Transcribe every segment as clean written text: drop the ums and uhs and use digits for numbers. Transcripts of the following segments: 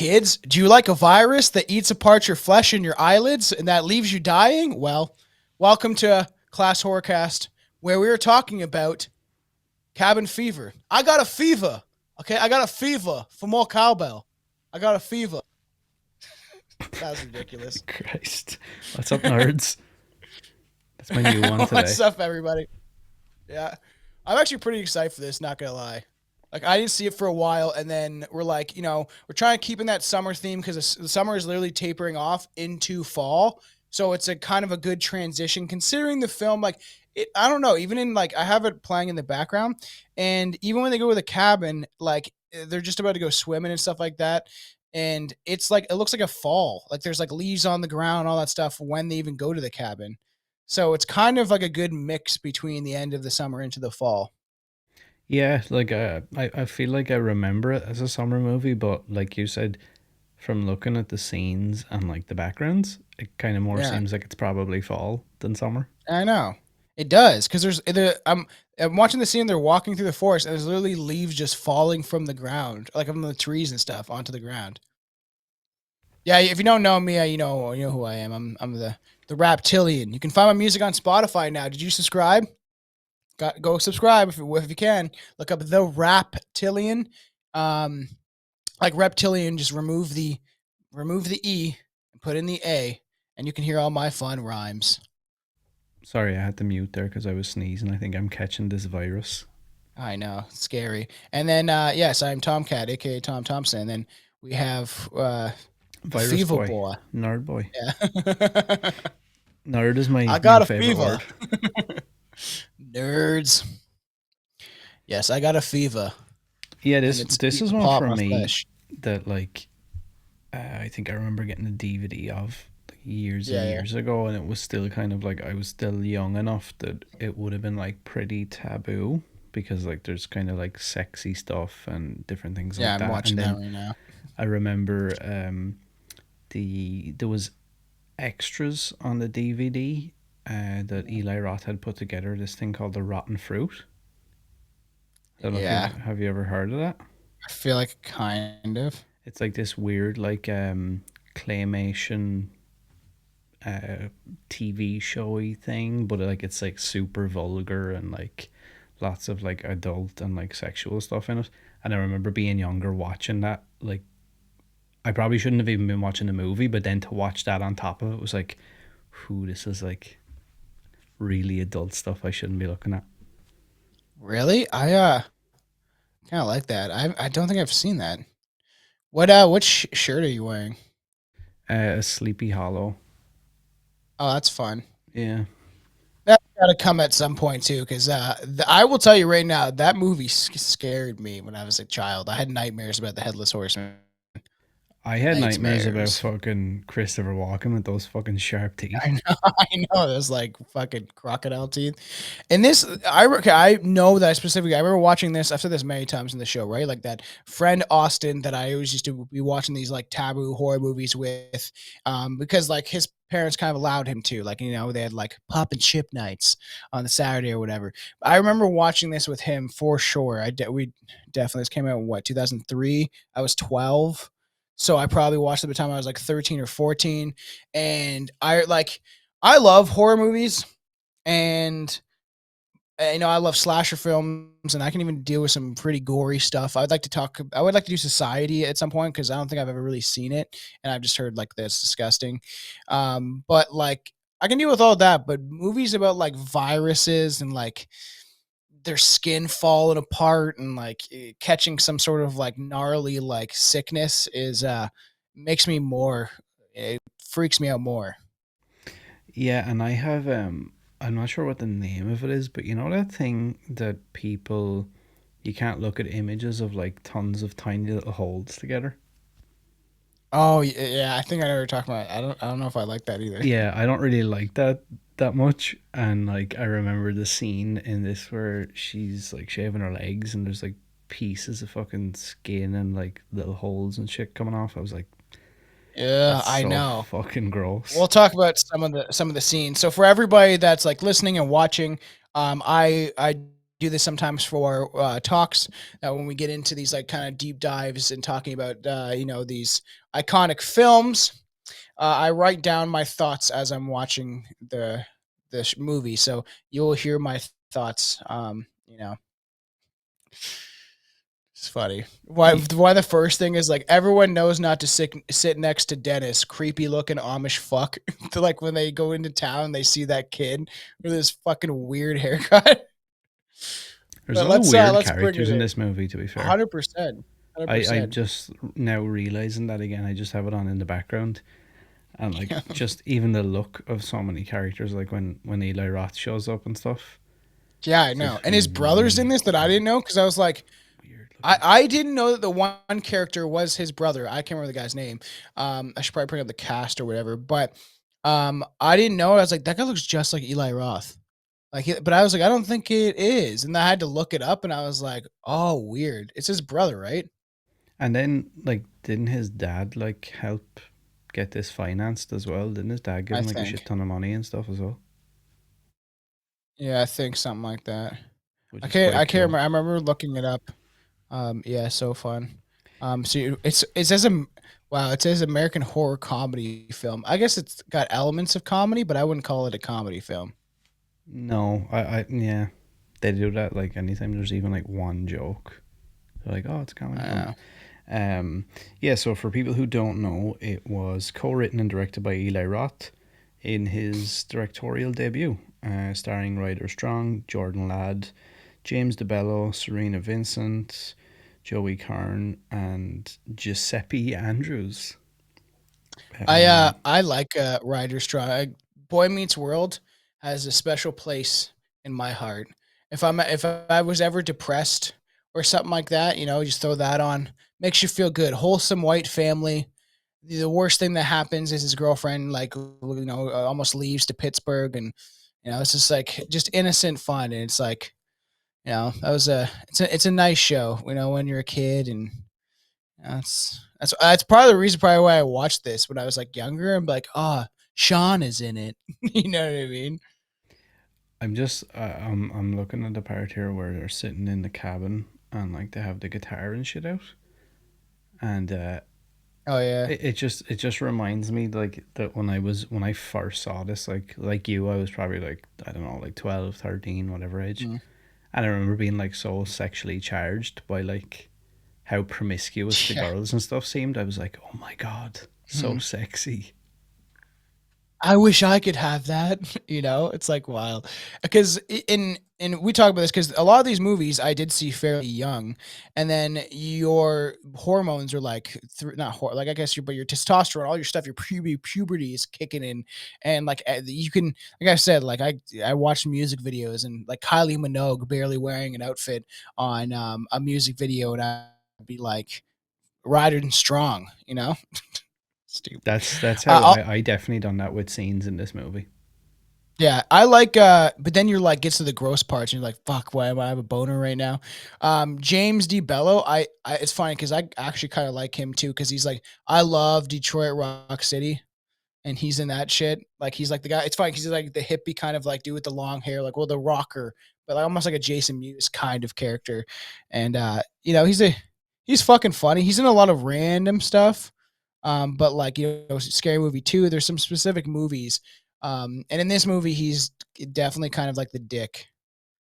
kids, do you like a virus that eats apart your flesh and your eyelids and that leaves you dying? Well, welcome to Class Horrorcast, where we are talking about cabin fever. I got a fever. Okay, I got a fever for more cowbell. I got a fever. That was ridiculous. Christ. What's up, nerds? That's my new one What's today. up, everybody? Yeah, I'm actually pretty excited for this. Not gonna lie. Like I didn't see it for a while, and then we're like, we're trying to keep in that summer theme because the summer is literally tapering off into fall, so it's a kind of a good transition considering the film. Like, I don't know, even in like I have it playing in the background, and even when they go to the cabin, like they're just about to go swimming and stuff like that, and it's like it looks like a fall. Like there's like leaves on the ground, all that stuff when they even go to the cabin. So it's kind of like a good mix between the end of the summer into the fall. Yeah, like I feel like I remember it as a summer movie, but like you said, from looking at the scenes and like the backgrounds, it kind of more Yeah, seems like it's probably fall than summer. I know. It does because I'm watching the scene. They're walking through the forest, and there's literally leaves just falling from the ground, like from the trees and stuff, onto the ground. Yeah, if you don't know me, you know who I am. I'm the Raptilian. You can find my music on Spotify now. Did you subscribe? Go subscribe if you can. Look up the Raptilian. Um, like reptilian, just remove the E and put in the A, and you can hear all my fun rhymes. Sorry, I had to mute there because I was sneezing. I think I'm catching this virus. I know, scary. And then yes, I'm Tomcat, aka Tom Thompson. And then we have the Virus Fever boy, Boy. nerd boy. Yeah. Nerd is my I new got a favorite fever. word. Nerds. Yes, I got a fever. Yeah, And this it's this eating is one apart for my me flesh. that like I think I remember getting a DVD of like years and Yeah, yeah. years ago, and it was still kind of like I was still young enough that it would have been like pretty taboo because like there's kind of like sexy stuff and different things Yeah, like I'm that. And watching that then right now. I remember there was extras on the DVD that Eli Roth had put together. This thing called the Rotten Fruit. I don't know if you Yeah. have you ever heard of that. I feel like kind of. It's like this weird like claymation uh, TV showy thing, but like it's like super vulgar and like lots of like adult and like sexual stuff in it. And I remember being younger watching that. Like I probably shouldn't have even been watching the movie, but then to watch that on top of it was like, whoo, this is like really adult stuff I shouldn't be looking at. Really? I kind of like that. I don't think I've seen that. What shirt are you wearing? A Sleepy Hollow. Oh, that's fun. Yeah. That's got to come at some point too, because I will tell you right now, that movie scared me when I was a child. I had nightmares about the headless horseman. I had nightmares about Nightmares. fucking Christopher Walken with those fucking sharp I teeth. know, I know. There's like fucking crocodile teeth. And this, I know that specifically. I remember watching this. I've said this many times in the show, right? Like that friend Austin that I always used to be watching these like taboo horror movies with, because like his parents kind of allowed him to, like they had like pop and chip nights on the Saturday or whatever. I remember watching this with him for sure. We definitely this came out in what 2003. I was 12. So I probably watched it by the time I was like 13 or 14, and I love horror movies, and I love slasher films, and I can even deal with some pretty gory stuff. I would like to do Society at some point because I don't think I've ever really seen it, and I've just heard like that's disgusting. But like I can deal with all that, but movies about like viruses and like their skin falling apart and like catching some sort of like gnarly like sickness is makes me more, it freaks me out more. Yeah, and I have I'm not sure what the name of it is, but you know that thing that people you can't look at images of like tons of tiny little holes together. Oh yeah, I think I know what you're talking about. I don't know if I like that either. Yeah, I don't really like that much. And like I remember the scene in this where she's like shaving her legs and there's like pieces of fucking skin and like little holes and shit coming off. I was like, Yeah, that's I so know. fucking gross. We'll talk about some of the scenes. So for everybody that's like listening and watching, I do this sometimes for talks, that when we get into these like kind of deep dives and talking about these iconic films, I write down my thoughts as I'm watching the movie, so you'll hear my thoughts. It's funny. Why? Y- Why the first thing is like everyone knows not to sit next to Dennis, creepy looking Amish fuck. To like when they go into town, they see that kid with his fucking weird haircut. There's a But lot of weird let's bring it characters in in. this movie, to be fair. 100%, hundred I'm percent. just now realizing that again. I just have it on in the background. And like just even the look of so many characters, like when Eli Roth shows up and stuff, Yeah, I it's know. just And his brother's in really this that I didn't know because I was like, weird I, looking. I didn't know that the one character was his brother. I can't remember the guy's name. I should probably bring up the cast or whatever. But I didn't know. I was like, that guy looks just like Eli Roth. But I was like, I don't think it is. And I had to look it up, and I was like, oh, weird. It's his brother, right? And then like, didn't his dad like help get this financed as well? Didn't his dad give I him like a shit think. ton of money and stuff as well? Yeah, I think something like that. Which I is can't. I quite can't cool. remember. I remember looking it up. Yeah, so fun. It says wow. It says American horror comedy film. I guess it's got elements of comedy, but I wouldn't call it a comedy film. No, I yeah, they do that like anytime there's even like one joke. They're like, oh, it's a comedy I film. know. Um, yeah, so for people who don't know, it was co-written and directed by Eli Roth in his directorial debut, starring Ryder Strong, Jordan Ladd, James DeBello, Serena Vincent, Joey Kern, and Giuseppe Andrews. Um, I like Ryder Strong. Boy Meets World has a special place in my heart. If I was ever depressed or something like that, just throw that on. Makes you feel good. Wholesome white family. The worst thing that happens is his girlfriend almost leaves to Pittsburgh, and it's just like just innocent fun, and it's like that was it's a nice show, when you're a kid, and that's probably the reason probably why I watched this when I was like younger. I'm like, oh, Sean is in it. You know what I mean? I'm looking at the part here where they're sitting in the cabin and like they have the guitar and shit out, and Oh yeah. it just reminds me like that when I first saw this, like you, I was probably like, I don't know, like 12, 13, whatever age. Mm. And I remember being like so sexually charged by like how promiscuous the Yeah. girls and stuff seemed. I was like, oh my god, so Mhm. sexy. I wish I could have that. It's like wild because and we talk about this because a lot of these movies I did see fairly young, and then your hormones are like not like I guess your testosterone, all your stuff, your puberty is kicking in, and like you can, like I said, like I watched music videos and like Kylie Minogue barely wearing an outfit on a music video, and I'd be like riding strong, stupid. That's how Uh, I definitely done that with scenes in this movie. Yeah, I like but then you're like gets to the gross parts and you're like, fuck, why am I have a boner right now? James D. Bello, I it's funny because I actually kind of like him too, because he's like, I love Detroit Rock City, and he's in that shit. Like he's like the guy, it's funny because he's like the hippie kind of like dude with the long hair, like the rocker, but like almost like a Jason Mewes kind of character. And he's fucking funny. He's in a lot of random stuff. But like Scary Movie 2, there's some specific movies. And in this movie, he's definitely kind of like the dick,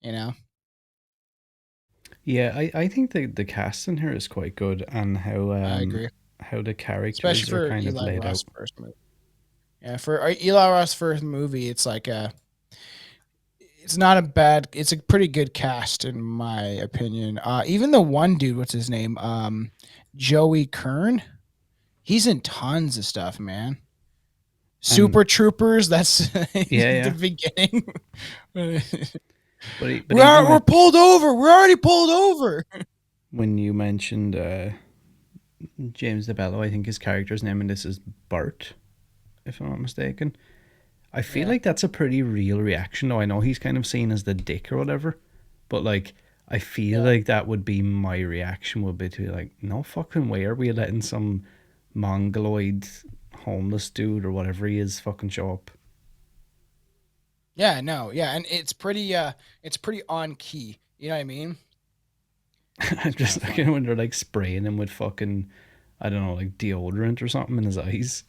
you know. Yeah, I think the cast in here is quite good, and I agree, how the especially characters are for kind of Eli laid out. Roth's first movie. Yeah, for Eli Roth's first movie, it's like it's not a bad, it's a pretty good cast in my opinion. Even the one dude, what's his name? Joey Kern. He's in tons of stuff, man. And Super Troopers. That's yeah, the yeah. beginning. But even We're with pulled over. We're already pulled over. when you mentioned James DeBello, I think his character's name in this is Bart, if I'm not mistaken. I feel Yeah. like that's a pretty real reaction, though. I know he's kind of seen as the dick or whatever, but like, I feel Yeah. like that would be my reaction, would be to be like, no fucking way are we letting some mongoloid homeless dude or whatever he is fucking show up. Yeah, no, yeah, and it's pretty on key. You know what I mean? I'm It's kind just of thinking funny. when they're like spraying him with fucking, I don't know, like deodorant or something in his eyes.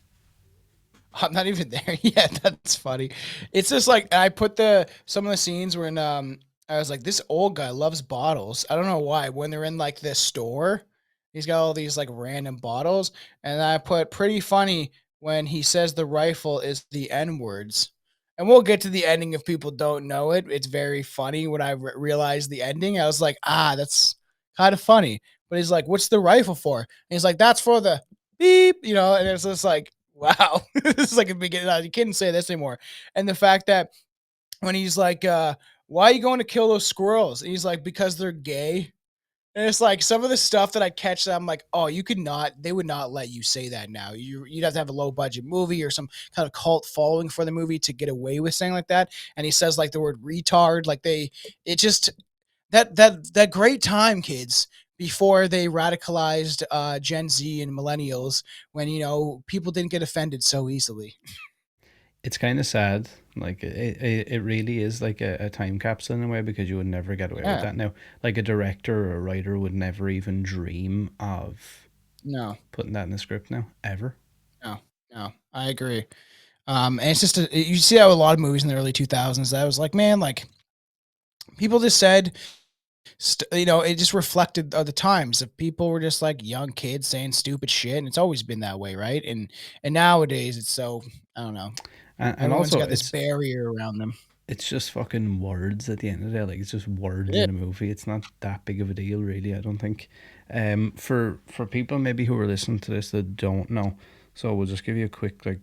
I'm not even there yet. That's funny. It's just like I put the some of the scenes when I was like, this old guy loves bottles. I don't know why. When they're in like this store, he's got all these like random bottles, and I put pretty funny when he says the rifle is the N words. And we'll get to the ending if people don't know it. It's very funny when I realized the ending. I was like, ah, that's kind of funny. But he's like, what's the rifle for? And he's like, that's for the beep, you know. And it's just like, wow, this is like a beginning. You couldn't say this anymore. And the fact that when he's like, why are you going to kill those squirrels? And he's like, because they're gay. And it's like some of the stuff that I catch that I'm like, oh, you could not, they would not let you say that now. You'd have to have a low budget movie or some kind of cult following for the movie to get away with saying like that. And he says like the word retard, like it just, that great time, kids, before they radicalized Gen Z and millennials, when people didn't get offended so easily. It's kind of sad. Like it really is like a time capsule in a way because you would never get away with Yeah, that now. Like a director or a writer would never even dream of no, putting that in the script now, ever. no, no, I agree. And it's just you see that with a lot of movies in the early 2000s. That was like, man, like people just said, it just reflected the times of people were just like young kids saying stupid shit, and it's always been that way, right? And nowadays it's so, I don't know. And Everyone's also got this barrier around them. it's just fucking words at the end of the day. Like it's just words Yeah, in a movie. It's not that big of a deal, really. I don't think. For people maybe who are listening to this that don't know, so we'll just give you a quick like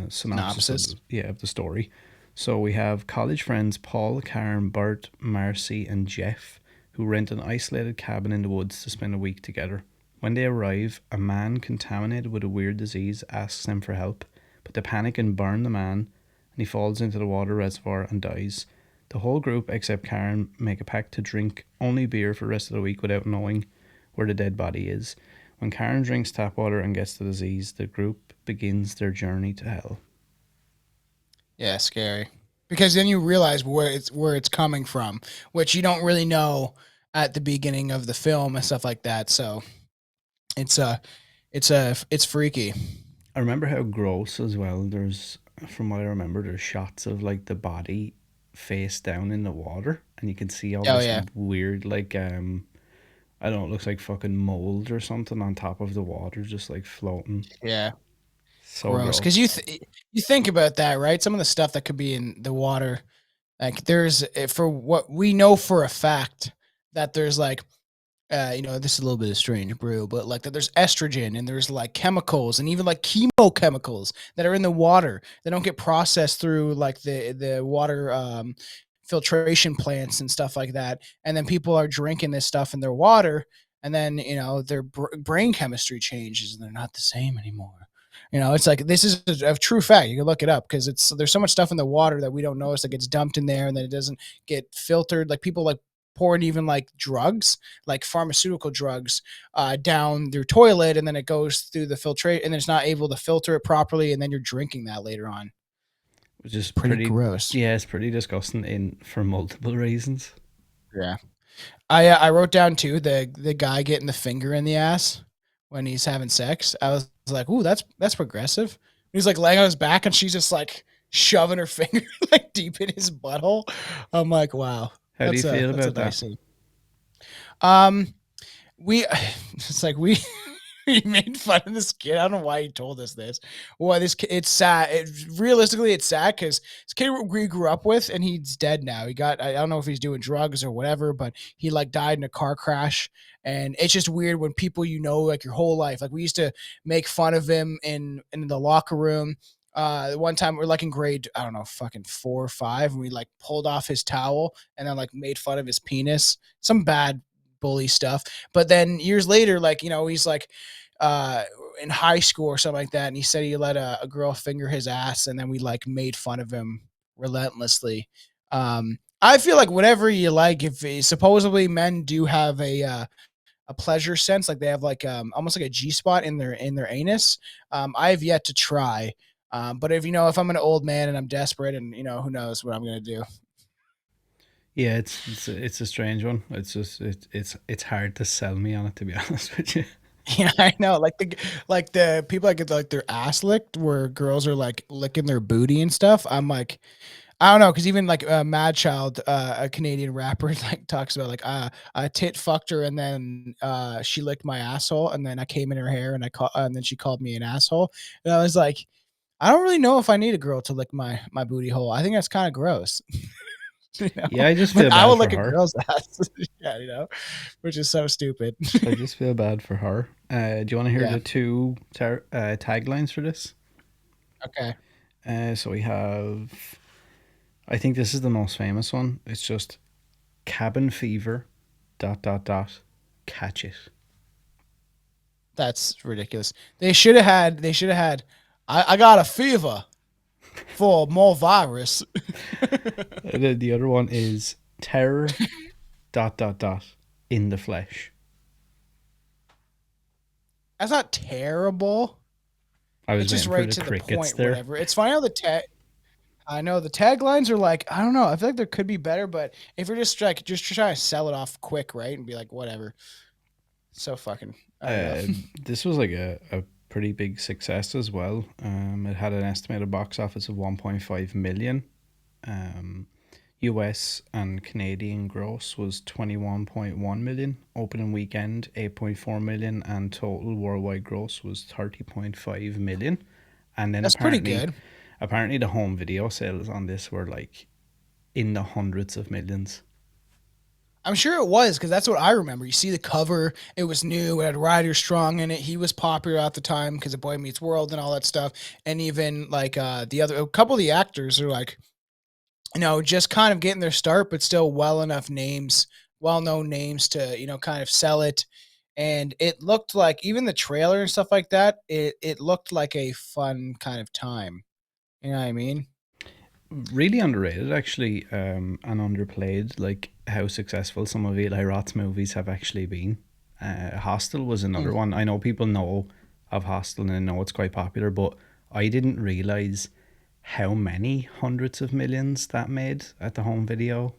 synopsis of synopsis. of the story. So we have college friends Paul, Karen, Bert, Marcy, and Jeff who rent an isolated cabin in the woods to spend a week together. When they arrive, a man contaminated with a weird disease asks them for help, but they panic and burn the man, and he falls into the water reservoir and dies. The whole group, except Karen, make a pact to drink only beer for the rest of the week without knowing where the dead body is. When Karen drinks tap water and gets the disease, the group begins their journey to hell. Yeah, scary. Because then you realize where it's coming from, which you don't really know at the beginning of the film and stuff like that. So it's it's freaky. I remember how gross as well. From what I remember, there's shots of like the body face down in the water, and you can see all Oh this yeah, weird like I don't know, it looks like fucking mold or something on top of the water, just like floating. yeah, So gross. Because gross. you think about that, right? Some of the stuff that could be in the water, like for what we know for a fact that there's like this is a little bit of strange brew, but like that there's estrogen and there's like chemicals and even like chemochemicals that are in the water that don't get processed through like the water filtration plants and stuff like that. And then people are drinking this stuff in their water, and then their brain chemistry changes and they're not the same anymore. It's like this is a true fact. You can look it up because there's so much stuff in the water that we don't notice that gets dumped in there and then it doesn't get filtered. Like people like pouring even like drugs, like pharmaceutical drugs, down their toilet, and then it goes through the filtrate, and it's not able to filter it properly, and then you're drinking that later on. Which is Pretty pretty, gross. yeah, it's pretty disgusting in for multiple reasons. Yeah. I wrote down too the guy getting the finger in the ass when he's having sex. I was like, ooh, that's progressive. He's like laying on his back, and she's just like shoving her finger like deep in his butthole. I'm like, wow, How do you feel that's a about that? nice scene. Um, we it's like we he made fun of this kid. I don't know why he told us this. Why this kid? It's sad. Realistically, it's sad because this kid we grew up with, and he's dead now. I don't know if he's doing drugs or whatever, but he like died in a car crash. And it's just weird when people like your whole life. Like we used to make fun of him in the locker room. One time we were like in grade, I don't know, fucking 4 or 5, and we like pulled off his towel and then like made fun of his penis. Some bad bully stuff. But then years later, like, he's like uh in high school or something like that, and he said he let a girl finger his ass, and then we like made fun of him relentlessly. I feel like whatever you like, if supposedly men do have a pleasure sense, like they have like almost like a G spot in their anus. I have yet to try. But if I'm an old man and I'm desperate, and who knows what I'm gonna do. Yeah, it's a strange one. It's just it's hard to sell me on it, to be honest with you. Yeah, I know. Like the people that get like their ass licked, where girls are like licking their booty and stuff. I'm like, I don't know, because even like Mad Child, a Canadian rapper, like talks about like I tit fucked her and then she licked my asshole and then I came in her hair and and then she called me an asshole and I was like, I don't really know if I need a girl to lick my booty hole. I think that's kind of gross, you Yeah, know. I just But feel I bad will for lick a her. girl's ass, yeah, which is so stupid. I just feel bad for her. Do you want to hear Yeah. the two taglines for this? Okay. So we have, I think this is the most famous one. It's just cabin fever, dot dot dot, catch it. That's ridiculous. They should have had. They should have had. I got a fever for more virus. And then the other one is terror, dot dot dot, in the flesh. That's not terrible. I It's was just waiting for right the to the crickets point. there. Whatever. It's funny how the tag. I know the taglines are like, I don't know. I feel like there could be better, but if you're just trying to sell it off quick, right, and be like, whatever. So fucking. I don't know. This was like a pretty big success as well. It had an estimated box office of 1.5 million. Um, US and Canadian gross was 21.1 million, opening weekend 8.4 million, and total worldwide gross was 30.5 million. And then That's pretty good. apparently the home video sales on this were like in the hundreds of millions. I'm sure it was because that's what I remember. You see the cover; it was new. It had Ryder Strong in it. He was popular at the time because of Boy Meets World and all that stuff. And even like the other, a couple of the actors are like, just kind of getting their start, but still well known names to kind of sell it. And it looked like even the trailer and stuff like that. It looked like a fun kind of time. You know what I mean? Really underrated, actually, and underplayed. Like how successful some of Eli Roth's movies have actually been. Hostel was another Mm. one. I know people know of Hostel and I know it's quite popular, but I didn't realize how many hundreds of millions that made at the home video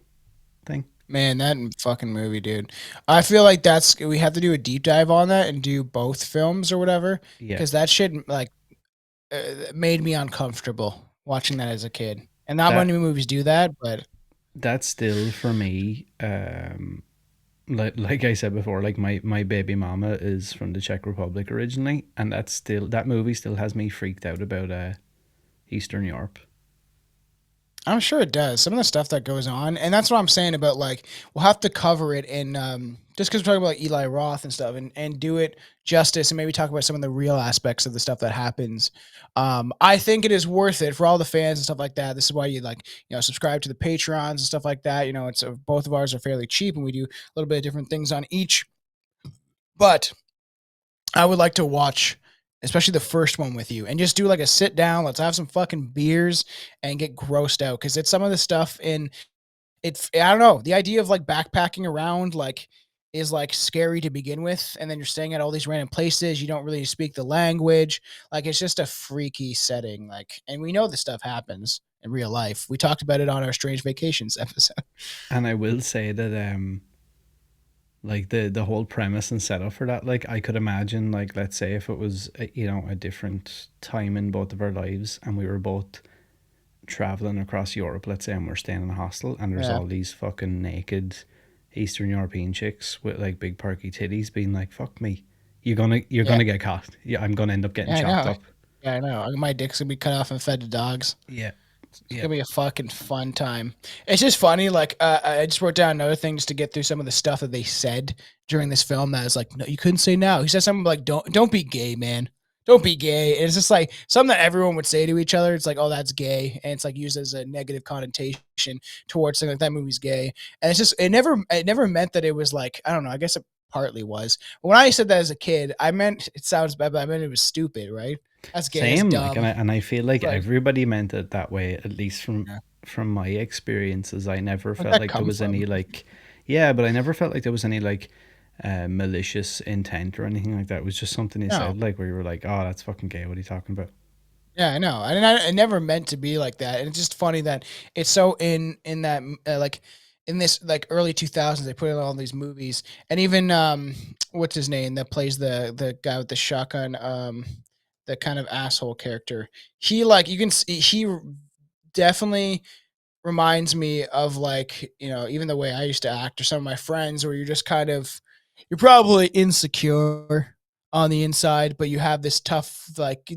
thing. Man, that fucking movie, dude. I feel like we have to do a deep dive on that and do both films or whatever Yeah, because that shit like made me uncomfortable watching that as a kid. And not many that movies do that, but that's still for me. Like I said before, like my baby mama is from the Czech Republic originally, and that movie still has me freaked out about Eastern Europe. I'm sure it does. Some of the stuff that goes on, and that's what I'm saying about like we'll have to cover it in just because we're talking about like, Eli Roth and stuff, and do it justice, and maybe talk about some of the real aspects of the stuff that happens. I think it is worth it for all the fans and stuff like that. This is why you like subscribe to the Patreons and stuff like that. It's both of ours are fairly cheap, and we do a little bit of different things on each. But I would like to watch especially the first one with you and just do like a sit down, let's have some fucking beers and get grossed out because it's some of the stuff in it. I don't know, the idea of like backpacking around like is like scary to begin with, and then you're staying at all these random places, you don't really speak the language, like it's just a freaky setting, like, and we know this stuff happens in real life. We talked about it on our strange vacations episode. And I will say that like the whole premise and setup for that, like I could imagine, like let's say if it was a different time in both of our lives and we were both traveling across Europe, let's say, and we're staying in a hostel and there's Yeah, all these fucking naked Eastern European chicks with like big perky titties being like, fuck me. You're yeah, gonna get caught. Yeah, I'm gonna end up getting yeah, I chopped know. up. Yeah, I know, my dick's gonna be cut off and fed to dogs. Yeah. It's Yeah. gonna be a fucking fun time. It's just funny. Like, I just wrote down other things to get through some of the stuff that they said during this film. That is like, no, you couldn't say now. He said something like, "Don't be gay, man. Don't be gay." And it's just like something that everyone would say to each other. It's like, "Oh, that's gay," and it's like used as a negative connotation towards something like that movie's gay. And it's just it never meant that it was like, I don't know. I guess it partly was. But when I said that as a kid, I meant it sounds bad, but I meant it was stupid, right? That's gay. That's Same, like, dumb. and I feel like Like, everybody meant it that way, at least yeah. from my experiences. I never Where'd felt that like there come was from? any like, yeah, but I never felt like there was any like malicious intent or anything like that. It was just something you No. said, like where you were like, oh, that's fucking gay. What are you talking about? Yeah, I know, and I never meant to be like that, and it's just funny that it's so in that like in this like early 2000s they put in all these movies, and even what's his name that plays the guy with the shotgun, the kind of asshole character. He like you can see he definitely reminds me of like, even the way I used to act or some of my friends where you're just kind of you're probably insecure on the inside, but you have this tough like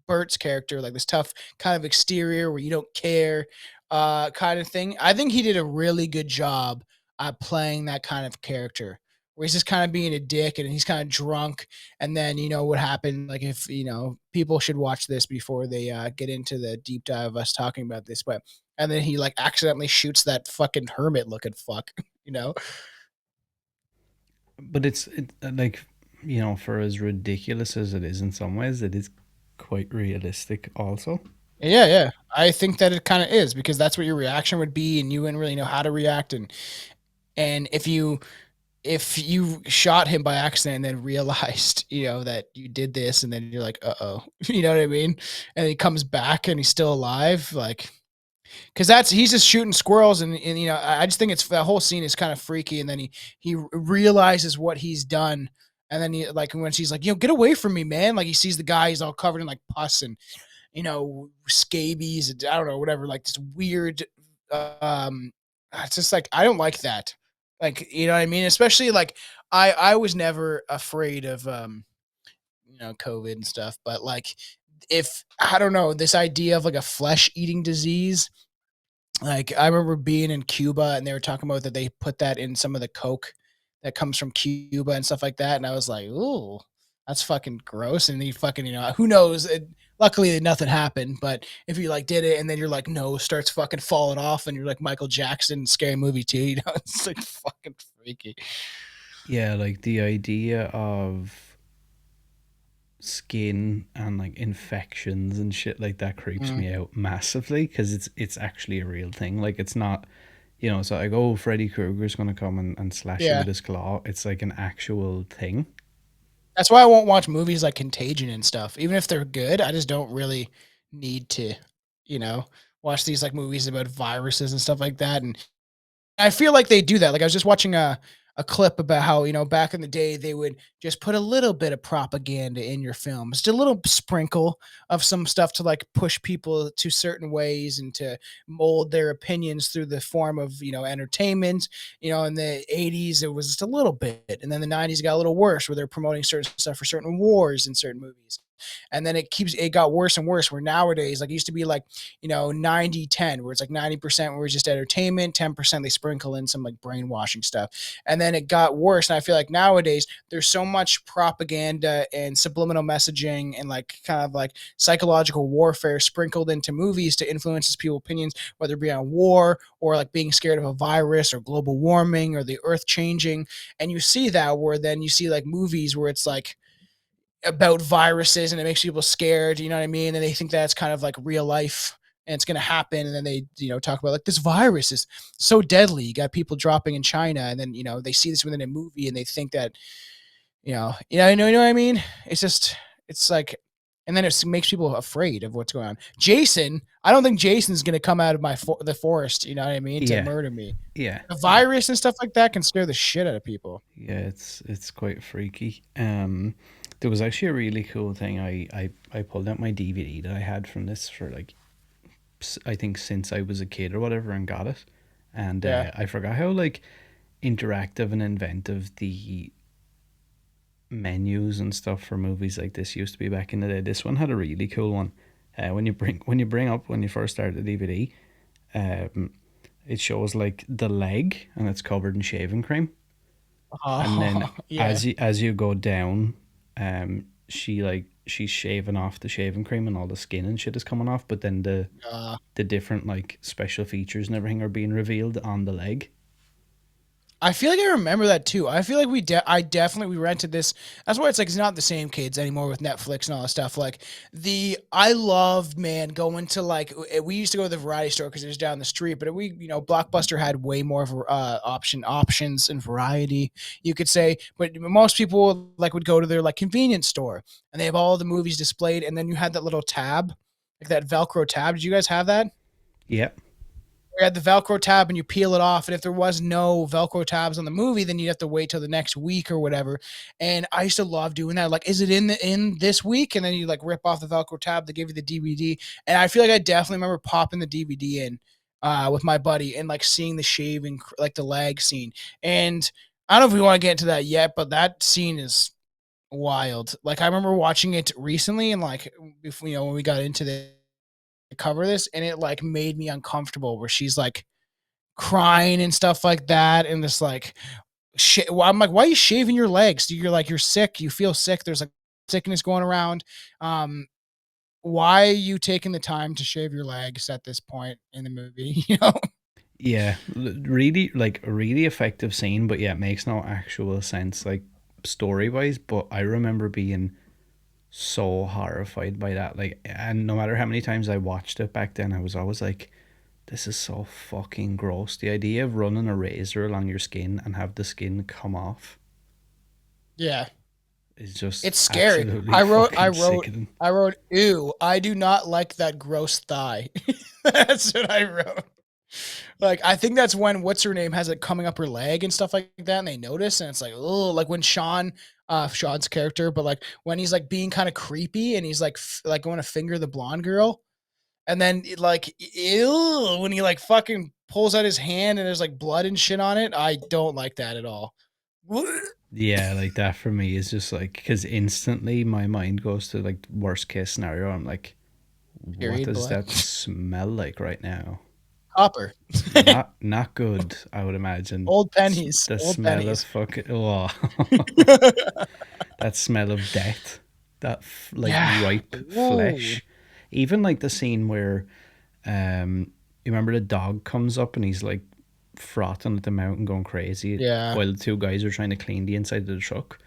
Bert's character, like this tough kind of exterior where you don't care kind of thing. I think he did a really good job at playing that kind of character where he's just kind of being a dick and he's kind of drunk, and then what happened, like if people should watch this before they get into the deep dive of us talking about this, but and then he like accidentally shoots that fucking hermit looking fuck, you know? But like, for as ridiculous as it is in some ways, it is quite realistic also. Yeah, yeah. I think that it kind of is because that's what your reaction would be, and you wouldn't really know how to react, and if you shot him by accident and then realized, that you did this, and then you're like, uh oh, you know what I mean? And he comes back and he's still alive, like because that's he's just shooting squirrels, and I just think it's that whole scene is kind of freaky, and then he realizes what he's done, and then he like when she's like, get away from me, man, like he sees the guy, he's all covered in like pus and scabies, and I don't know, whatever, like this weird, um, it's just like I don't like that, like you know what I mean, especially like I was never afraid of COVID and stuff, but like if I don't know this idea of like a flesh eating disease, like, I remember being in Cuba and they were talking about that they put that in some of the Coke that comes from Cuba and stuff like that, and I was like, "Ooh, that's fucking gross," and he fucking, who knows? Luckily, nothing happened, but if you, like, did it and then your, like, nose starts fucking falling off and you're like Michael Jackson in Scary Movie 2, it's, like, fucking freaky. Yeah, like the idea of skin and like infections and shit like that creeps Mhm. me out massively because it's actually a real thing. Like it's not, it's like, oh, Freddy Krueger's gonna come and slash you Yeah. with his claw. It's like an actual thing. That's why I won't watch movies like Contagion and stuff. Even if they're good, I just don't really need to, you know, watch these, like, movies about viruses and stuff like that, and I feel like they do that. Like I was just watching a clip about how, back in the day they would just put a little bit of propaganda in your film. Just a little sprinkle of some stuff to like push people to certain ways and to mold their opinions through the form of, entertainment. In the 80s it was just a little bit. And then the 90s got a little worse where they're promoting certain stuff for certain wars in certain movies. And then it got worse and worse where nowadays like it used to be like 90-10, where it's like 90% where it's just entertainment, 10% they sprinkle in some like brainwashing stuff. And then it got worse, and I feel like nowadays there's so much propaganda and subliminal messaging and like kind of like psychological warfare sprinkled into movies to influence people's opinions, whether it be on war or like being scared of a virus or global warming or the earth changing. And you see that where then you see like movies where it's like about viruses and it makes people scared, you know what I mean? And they think that's kind of like real life and it's going to happen. And then they, talk about like this virus is so deadly. You got people dropping in China, and then, they see this within a movie and they think that, you know what I mean? It's just, it's like, and then it makes people afraid of what's going on. Jason, I don't think Jason's going to come out of the forest, you know what I mean, to Yeah, murder me. yeah, A virus and stuff like that can scare the shit out of people. yeah. It's quite freaky. There was actually a really cool thing. I pulled out my DVD that I had from this for like I think since I was a kid or whatever and got it, and Yeah. I forgot how like interactive and inventive the menus and stuff for movies like this used to be back in the day. This one had a really cool one. When you first start the DVD, it shows like the leg and it's covered in shaving cream, and then Oh, yeah. as you go down, she's shaving off the shaving cream and all the skin and shit is coming off, but then Uh, the different like special features and everything are being revealed on the leg. I feel like I remember that too. I feel like I definitely we rented this. That's why it's like it's not the same kids anymore with Netflix and all that stuff. Like I loved, man, going to like we used to go to the variety store because it was down the street, but Blockbuster had way more of options and variety, you could say. But most people like would go to their like convenience store and they have all the movies displayed, and then you had that little tab, like that Velcro tab. Did you guys have that? Yeah. you had the Velcro tab and you peel it off. And if there was no Velcro tabs on the movie, then you'd have to wait till the next week or whatever. And I used to love doing that. Like, is it in this week? And then you like rip off the Velcro tab to give you the DVD. And I feel like I definitely remember popping the DVD in with my buddy and like seeing the shaving, like the lag scene. And I don't know if we want to get into that yet, but that scene is wild. Like I remember watching it recently and like before, when we got into the cover this, and it like made me uncomfortable where she's like crying and stuff like that, and this like well, I'm like, why are you shaving your legs? You're like, you're sick, you feel sick, there's like sickness going around. um why are you taking the time to shave your legs at this point in the movie? Yeah, really, like a really effective scene, but yeah, it makes no actual sense, like story wise. But I remember being so horrified by that. Like, and no matter how many times I watched it back then, I was always like, this is so fucking gross. The idea of running a razor along your skin and have the skin come off Yeah, is just it's scary. absolutely I fucking wrote sickening. I wrote ew, I do not like that gross thigh. That's what I wrote. Like I think that's when what's her name has it coming up her leg and stuff like that, and they notice, and it's like, oh, like when Sean's character, but like when he's like being kind of creepy and he's like like going to finger the blonde girl, and then like ew, when he like fucking pulls out his hand and there's like blood and shit on it, I don't like that at all. Yeah, like that for me is just like, because instantly my mind goes to like worst case scenario. I'm like, what Period does blood. that smell like right now? Copper. Not good, I would imagine. Old pennies. The Old smell of pennies. fucking, oh, that smell of death, that like Yeah. ripe Ooh. flesh. Even like the scene where you remember the dog comes up and he's like frothing at the mouth and going crazy Yeah. while the two guys are trying to clean the inside of the truck.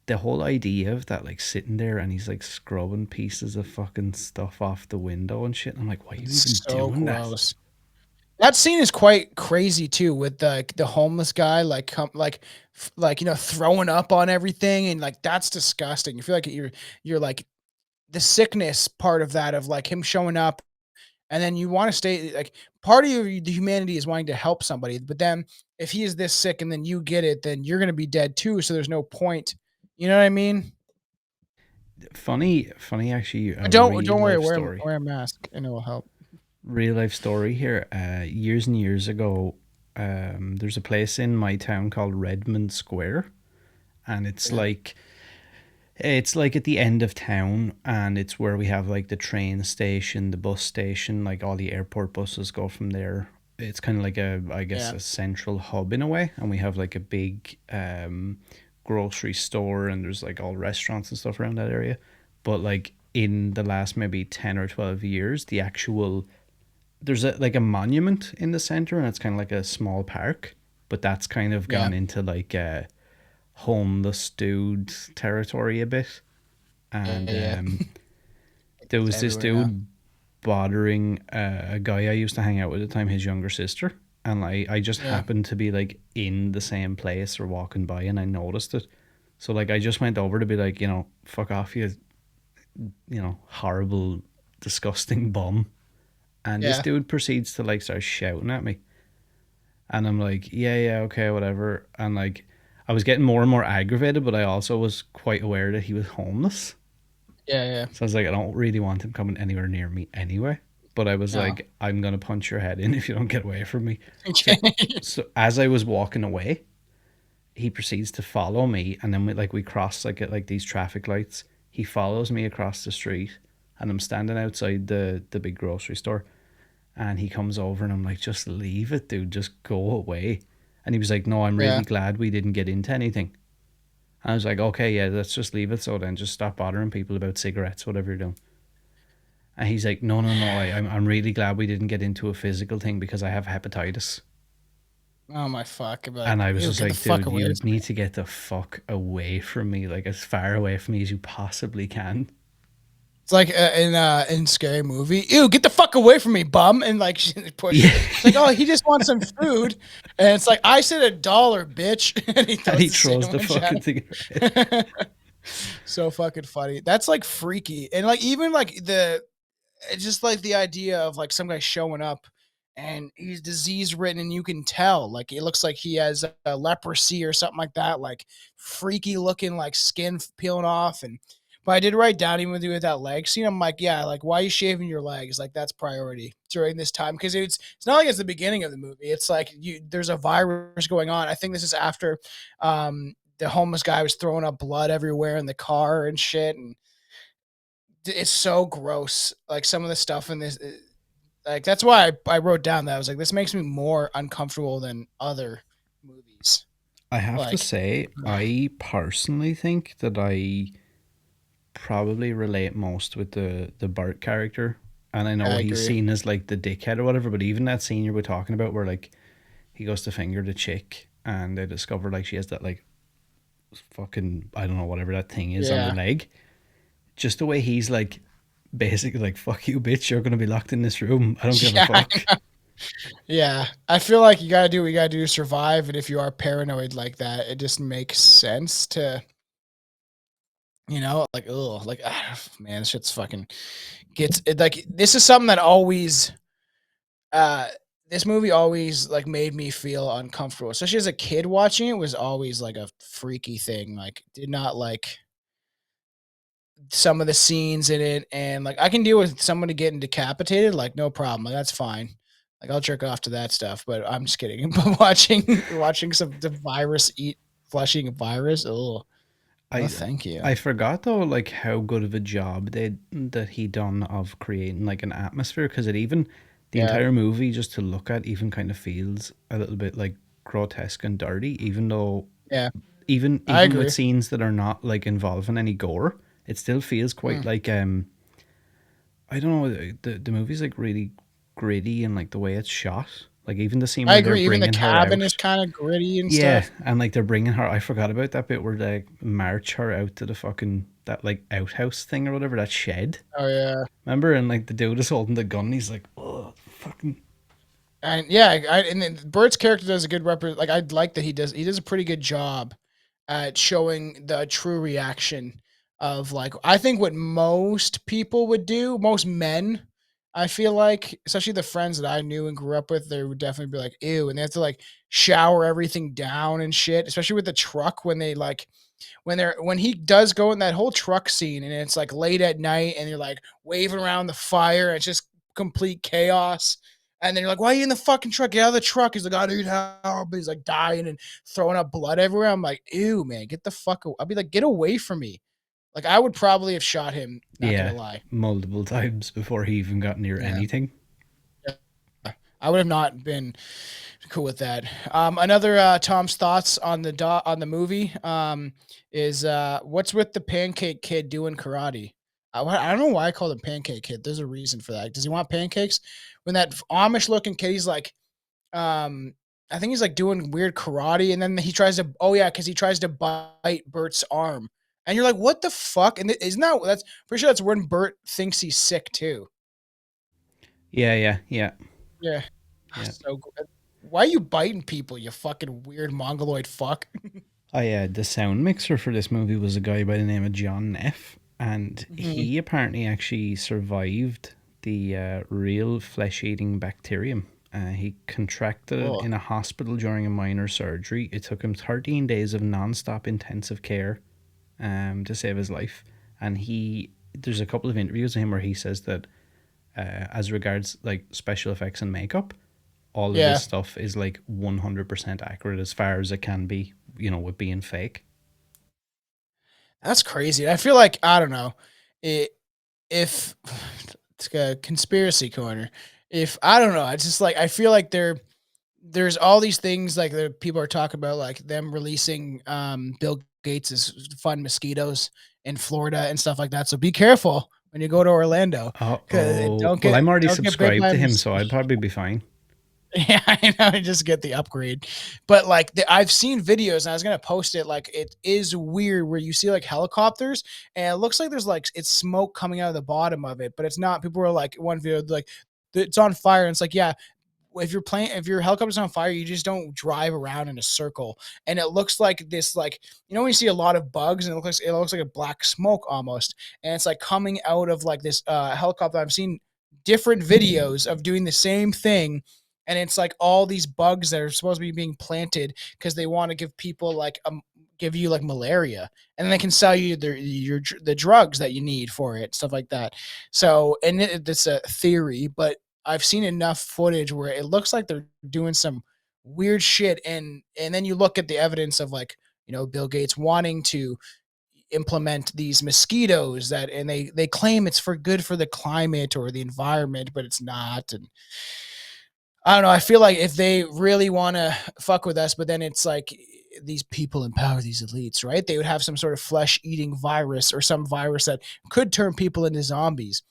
The whole idea of that, like sitting there and he's like scrubbing pieces of fucking stuff off the window and shit. I'm like, why are you even So doing that? gross. That scene is quite crazy too, with the homeless guy like like throwing up on everything, and like that's disgusting. You feel like you're like the sickness part of that, of like him showing up, and then you want to stay like part of the humanity is wanting to help somebody, but then if he is this sick and then you get it, then you're gonna be dead too. So there's no point. You know what I mean? Funny actually, a But real don't worry, life story. wear a mask and it will help. Real life story here. Years and years ago, there's a place in my town called Redmond Square, and Yeah. it's like at the end of town, and it's where we have like the train station, the bus station, like all the airport buses go from there. It's kind of like a, I guess, Yeah. a central hub in a way, and we have like a big grocery store, and there's like all restaurants and stuff around that area. But like in the last maybe 10 or 12 years, the actual there's a like a monument in the center, and it's kind of like a small park, but that's kind of Yeah. gone into like a homeless dude territory a bit. And Yeah. there It's was this everywhere now. dude bothering a guy I used to hang out with at the time, his younger sister, and I just Yeah. happened to be like in the same place or walking by, and I noticed it. So like I just went over to be like, fuck off, horrible, disgusting bum. And this Yeah. dude proceeds to like start shouting at me. And I'm like, yeah, yeah, okay, whatever. And like, I was getting more and more aggravated, but I also was quite aware that he was homeless. Yeah. Yeah. So I was like, I don't really want him coming anywhere near me anyway. But I was No. like, I'm gonna punch your head in if you don't get away from me. So, Okay. so as I was walking away, he proceeds to follow me, and then we cross like at like these traffic lights. He follows me across the street, and I'm standing outside the big grocery store, and he comes over, and I'm like, just leave it, dude, just go away. And he was like, no, I'm Yeah. really glad we didn't get into anything. And I was like, okay, yeah, let's just leave it. So then just stop bothering people about cigarettes, whatever you're doing. And he's like, no, no, no, I'm really glad we didn't get into a physical thing because I have hepatitis. Oh my fuck. And Like, I was ew, just get the like, fuck dude, away you from need me. to get the fuck away from me, like as far away from me as you possibly can. It's like in Scary Movie. Ew, get the fuck away from me, bum. And like she push Yeah. her. It's like, oh, he just wants some food. And it's like, I said $1, bitch. And he And throws he the throws the sandwich fucking thing at her. at her. So fucking funny. That's like freaky. And like even like it's just like the idea of like some guy showing up and he's disease ridden, and you can tell. Like it looks like he has a leprosy or something like that, like freaky looking, like skin peeling off. And but I did write down even with that leg scene. I'm like, yeah, like why are you shaving your legs? Like that's priority during this time because it's not like it's the beginning of the movie. It's like there's a virus going on. I think this is after the homeless guy was throwing up blood everywhere in the car and shit, and it's so gross. Like some of the stuff in this, like that's why I wrote down that I was like, this makes me more uncomfortable than other movies. I have to Like, say, I personally think that I probably relate most with the Bart character. And I know I he's agree. seen as like the dickhead or whatever, but even that scene you were talking about where like he goes to finger the chick and they discover like she has that like fucking I don't know, whatever that thing is on her Yeah, leg. Just the way he's like basically like, fuck you bitch, you're gonna be locked in this room. I don't give a yeah, fuck. yeah. I feel like you gotta do what you gotta do to survive, and if you are paranoid like that, it just makes sense to, like, oh, like, man, this shit's fucking gets it. Like, this is something that always, uh, this movie always like made me feel uncomfortable, especially as a kid watching it. Was always like a freaky thing. Like, did not like some of the scenes in it, and like I can deal with somebody getting decapitated, like no problem, like that's fine. Like I'll jerk off to that stuff, but I'm just kidding. But watching some the virus eat flesh-eating virus, oh no, I thank you. I forgot though like how good of a job that he done of creating like an atmosphere because it even the Yeah, entire movie just to look at even kind of feels a little bit like grotesque and dirty even though yeah, even I even with agree. scenes that are not like involving any gore it still feels quite Mm. like I don't know the movie's like really gritty and like the way it's shot like even the scene I where they're agree. Even the bringing her cabin is out. kind of gritty and Yeah, stuff. and like they're bringing her. I forgot about that bit where they march her out to the fucking that like outhouse thing or whatever that shed. Oh yeah. Remember? And like the dude is holding the gun. He's like, oh, fucking. And yeah, and then Bert's character does a good like I like that he does a pretty good job at showing the true reaction of like I think what most people would do, most men, I feel like, especially the friends that I knew and grew up with, they would definitely be like, ew, and they have to like shower everything down and shit, especially with the truck when they like when he does go in that whole truck scene and it's like late at night and you're like waving around the fire and it's just complete chaos. And then you're like, why are you in the fucking truck? Get out of the truck. He's like, I need help. He's like dying and throwing up blood everywhere. I'm like, ew, man, get the fuck away. I'll be like, get away from me. Like, I would probably have shot him, not gonna Yeah, lie. multiple times before he even got near Yeah. anything. Yeah. I would have not been cool with that. Another Tom's thoughts on on the movie is what's with the pancake kid doing karate? I don't know why I called him pancake kid. There's a reason for that. Does he want pancakes? When that Amish looking kid, he's like, um, I think he's like doing weird karate, and then he tries to. Oh yeah, because he tries to bite Bert's arm, and you're like, what the fuck? And isn't that's pretty sure that's when Bert thinks he's sick too. Yeah, yeah, yeah, Yeah. yeah. So why are you biting people, you fucking weird mongoloid fuck? The sound mixer for this movie was a guy by the name of John Neff, and Mhm. he apparently actually survived the real flesh-eating bacterium. He contracted it Cool. in a hospital during a minor surgery. It took him 13 days of non-stop intensive care to save his life. And there's a couple of interviews of him where he says that as regards like special effects and makeup, all of this Yeah, stuff is like 100% accurate as far as it can be, with being fake. that's crazy. I feel like I don't know I if it's a conspiracy corner. If I don't know, it's just like I feel like there's all these things like that people are talking about, like them releasing Bill Gates's fun mosquitoes in Florida and stuff like that. So be careful when you go to Orlando, because Oh, well, I'm already don't get bit subscribed by a to him, so mosquito. I'd probably be fine. Yeah, I know. Just get the upgrade. But like I've seen videos and I was gonna post it. Like it is weird where you see like helicopters and it looks like there's like it's smoke coming out of the bottom of it, but it's not. People are like one video like it's on fire and it's like, yeah, if your helicopter's on fire, you just don't drive around in a circle. And it looks like this, like, when you see a lot of bugs and it looks like a black smoke almost. And it's like coming out of like this helicopter. I've seen different videos of doing the same thing and it's like all these bugs that are supposed to be being planted because they want to give people like give you like malaria, and they can sell you the drugs that you need for it, stuff like that. So, and it's a theory, but I've seen enough footage where it looks like they're doing some weird shit, and then you look at the evidence of like, Bill Gates wanting to implement these mosquitoes that, and they claim it's for good for the climate or the environment, but it's not. And I don't know, I feel like if they really want to fuck with us, but then it's like these people empower these elites, right? They would have some sort of flesh eating virus or some virus that could turn people into zombies.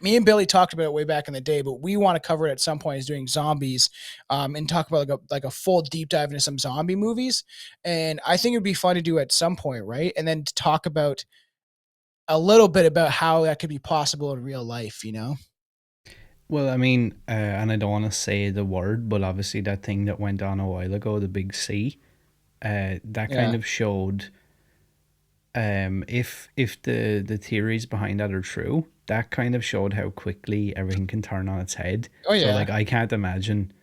Me and Billy talked about it way back in the day, but we want to cover it at some point as doing zombies, and talk about like a full deep dive into some zombie movies. And I think it'd be fun to do at some point, right? And then to talk about a little bit about how that could be possible in real life. Well, I mean, and I don't want to say the word, but obviously that thing that went on a while ago, the big C, that kind Yeah. of showed, if the theories behind that are true, that kind of showed how quickly everything can turn on its head. Oh So yeah. like I can't imagine,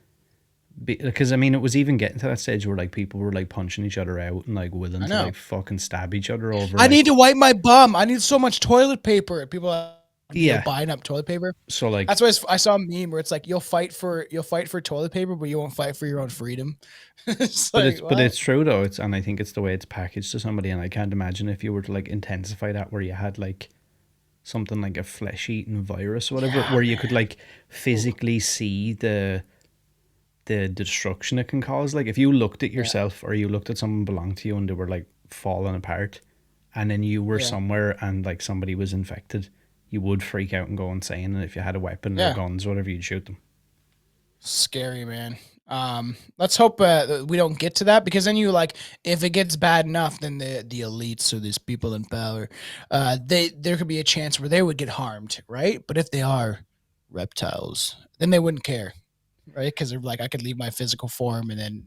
because I mean it was even getting to that stage where like people were like punching each other out and like willing I to know. like fucking stab each other over I like, need to wipe my bum. I need so much toilet paper. People are, yeah. buying up toilet paper. So That's like, why I saw a meme where it's like you'll fight for toilet paper, but you won't fight for your own freedom. It's but like it's what? true though. It's, and I think it's the way it's packaged to somebody, and I can't imagine if you were to like intensify that where you had like something like a flesh eating virus or whatever, Yeah, where you could man. like Ooh, physically see the destruction it can cause. Like if you looked at yeah, yourself or you looked at someone belonged to you and they were like falling apart, and then you were yeah, somewhere and like somebody was infected, you would freak out and go insane. And if you had a weapon or yeah. guns or whatever, you'd shoot them. Scary, man. Let's hope that we don't get to that, because then you like, if it gets bad enough, then the elites or these people in power, there could be a chance where they would get harmed, right? But if they are reptiles, then they wouldn't care, right? Because they're like, I could leave my physical form and then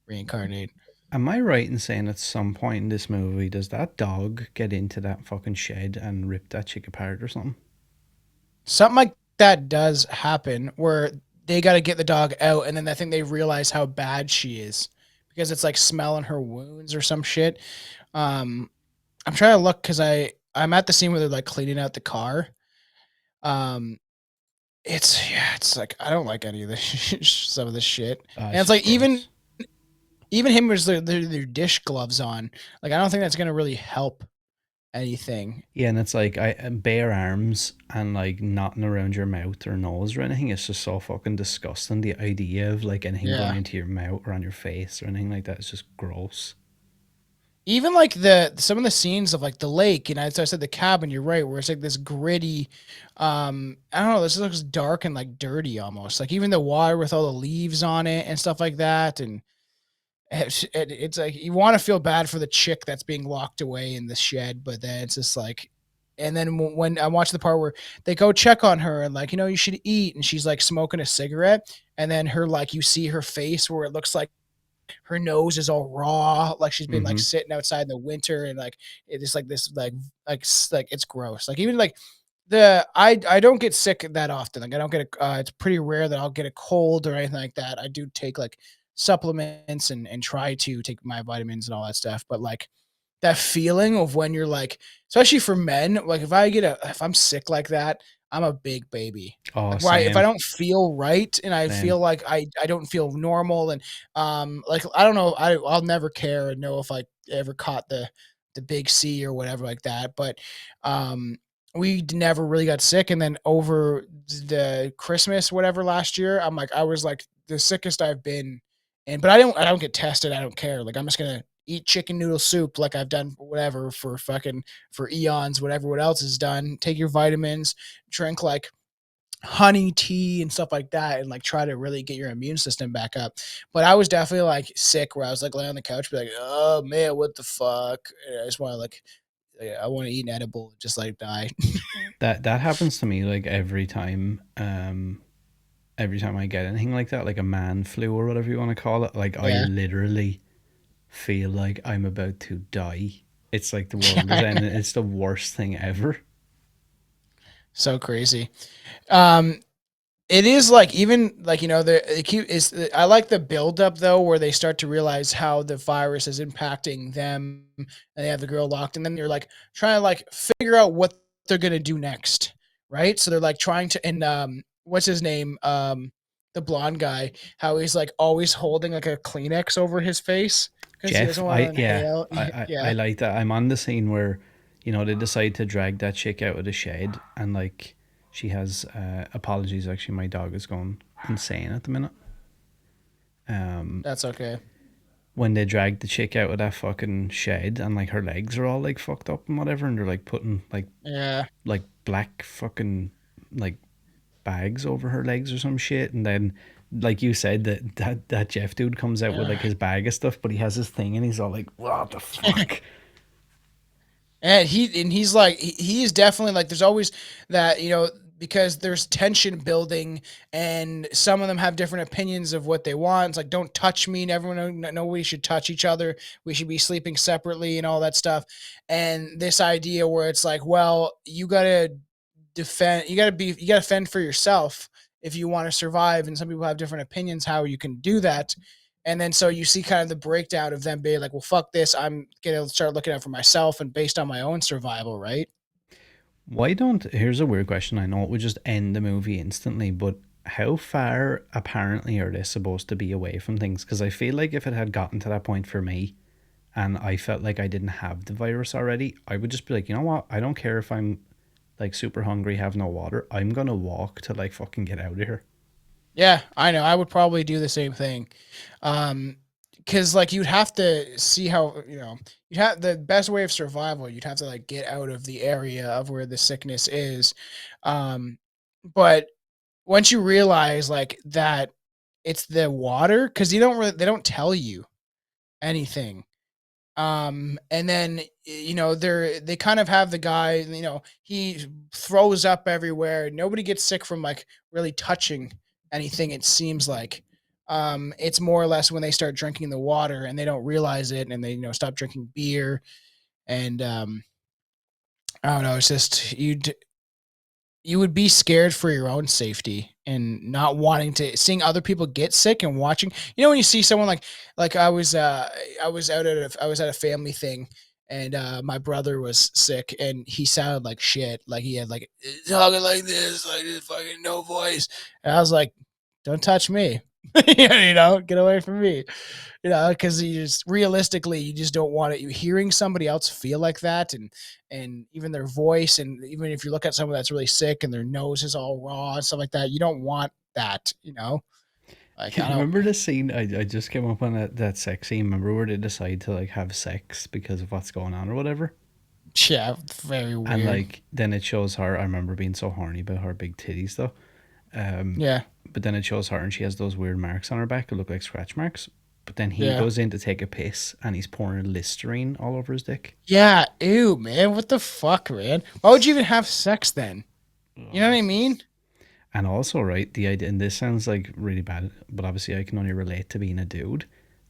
reincarnate. Am I right in saying at some point in this movie does that dog get into that fucking shed and rip that chick apart or something? Something like that does happen where they got to get the dog out, and then I think they realize how bad she is because it's like smelling her wounds or some shit. Um, I'm trying to look because I'm at the scene where they're like cleaning out the car. Um, it's like I don't like any of this some of this shit, and It's it's just like even gross. even him with their dish gloves on. Like I don't think that's gonna really help anything. Yeah, and it's like I bare arms and like nothing around your mouth or nose or anything. It's just so fucking disgusting. The idea of like anything going Yeah. into your mouth or on your face or anything like that is just gross. Even like the some of the scenes of like the lake, and as I said, the cabin. You're right, where it's like this gritty. I don't know. This looks dark and like dirty almost. Like even the water with all the leaves on it and stuff like that, and it's like you want to feel bad for the chick that's being locked away in the shed, but then it's just like, and then when I watch the part where they go check on her and like, you should eat, and she's like smoking a cigarette, and then her like you see her face where it looks like her nose is all raw, like she's been like Mm-hmm. sitting outside in the winter, and like it is like this like it's gross. Like even like I don't get sick that often. Like I don't get it's pretty rare that I'll get a cold or anything like that. I do take like supplements and try to take my vitamins and all that stuff. But like that feeling of when you're like, especially for men, like if I'm sick like that, I'm a big baby. Oh, Like why if I same, don't feel right and I same. feel like I don't feel normal, and like I don't know, I'll never care and know if I ever caught the big C or whatever like that. But um we never really got sick, and then over the Christmas whatever last year, I was like the sickest I've been. And but I don't get tested. I don't care. Like I'm just gonna eat chicken noodle soup like I've done whatever for eons, whatever what else is done. Take your vitamins, drink like honey tea and stuff like that, and like try to really get your immune system back up. But I was definitely like sick where I was like laying on the couch, be like, oh man, what the fuck? And I just want to like I want to eat an edible, just like die. That happens to me like every time I get anything like that, like a man flu or whatever you want to call it. Like I Yeah. literally feel like I'm about to die. It's like the world is ending. It's the worst thing ever. So crazy. Um It is like even like the it keep is I like the build up though where they start to realize how the virus is impacting them and they have the girl locked and then you're like trying to like figure out what they're gonna do next, right? So they're like trying to and what's his name the blonde guy how he's like always holding like a Kleenex over his face because he Jeff, doesn't want to I yeah, inhale. I Yeah, like that. I'm on the scene where, they decide to drag that chick out of the shed, and like she has apologies. Actually, my dog is going insane at the minute. that's okay. When they drag the chick out of that fucking shed, and like her legs are all like fucked up and whatever, and they're like putting Yeah. like black fucking like bags over her legs or some shit, and then like you said that Jeff dude comes out with like his bag of stuff, but he has his thing and he's all like, "What the fuck?" He's like he is definitely like there's always that because there's tension building and some of them have different opinions of what they want. It's like don't touch me and everyone know we should touch each other. We should be sleeping separately and all that stuff. And this idea where it's like, well, you gotta fend for yourself if you want to survive. And some people have different opinions how you can do that. And then so you see kind of the breakdown of them being like, well, fuck this. I'm gonna start looking out for myself and based on my own survival, right? Why don't Here's a weird question. I know it would just end the movie instantly, but how far apparently are they supposed to be away from things? Because I feel like if it had gotten to that point for me and I felt like I didn't have the virus already, I would just be like, you know what? I don't care if I'm like super hungry, have no water. I'm gonna walk to like fucking get out of here. Yeah, I know. I would probably do the same thing. Um, because like you'd have to see how you'd have the best way of survival. You'd have to like get out of the area of where the sickness is. Um, but once you realize like that it's the water, because they don't tell you anything. And then they kind of have the guy, he throws up everywhere. Nobody gets sick from like really touching anything, it seems like. It's more or less when they start drinking the water and they don't realize it and they, stop drinking beer. And I don't know, it's just you would be scared for your own safety and not wanting to seeing other people get sick and watching. When you see someone like I was at a family thing and my brother was sick and he sounded like shit. Like he had like talking like this, like this fucking no voice. And I was like, don't touch me. Get away from me. Because you just realistically, you just don't want it. You hearing somebody else feel like that, and even their voice, and even if you look at someone that's really sick and their nose is all raw and stuff like that, you don't want that. Like I You don't. remember the scene? I just came up on that sex scene. Remember where they decide to like have sex because of what's going on or whatever? Yeah, very And weird. like then it shows her. I remember being so horny about her big titties though. Yeah, But then it shows her and she has those weird marks on her back that look like scratch marks. But then he yeah, goes in to take a piss and he's pouring Listerine all over his dick. yeah. Ew, man. What the fuck, man? Why would you even have sex then? You know Oh, what I it's mean? just. And also, right, the idea, and this sounds like really bad, but obviously I can only relate to being a dude.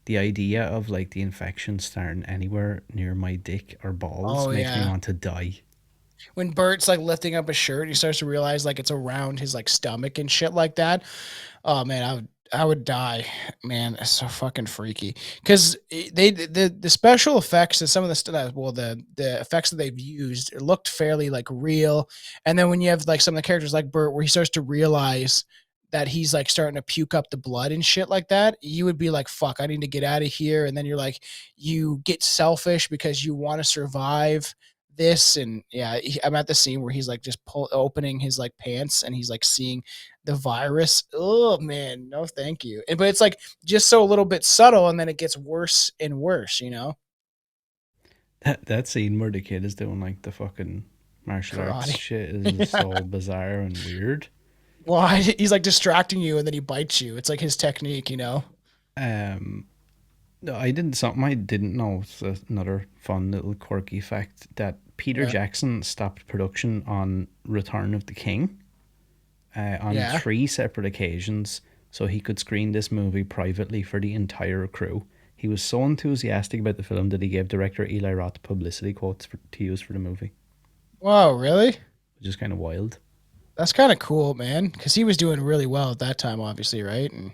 The idea of like the infection starting anywhere near my dick or balls Oh makes me yeah. want to die. When Bert's like lifting up his shirt, he starts to realize like it's around his like stomach and shit like that. Oh man, I would die, man. It's so fucking freaky. Because the special effects and some of the well the effects that they've used it looked fairly like real. And then when you have like some of the characters like Bert, where he starts to realize that he's like starting to puke up the blood and shit like that, you would be like, "Fuck, I need to get out of here." And then you're like, you get selfish because you want to survive this. And yeah, I'm at the scene where he's like just opening his like pants and he's like seeing the virus. Oh man, no thank you. But it's like just so a little bit subtle and then it gets worse and worse. That scene where the kid is doing like the fucking martial arts Karate. shit is Yeah. so bizarre and weird. Why he's like distracting you and then he bites you. It's like his technique. Um, no, something I didn't know. It's another fun little quirky fact that Peter Yeah. Jackson stopped production on Return of the King on Yeah. three separate occasions so he could screen this movie privately for the entire crew. He was so enthusiastic about the film that he gave director Eli Roth publicity quotes to use for the movie, Whoa, really? which is kind of wild. That's kind of cool, man. Because he was doing really well at that time, obviously, right? And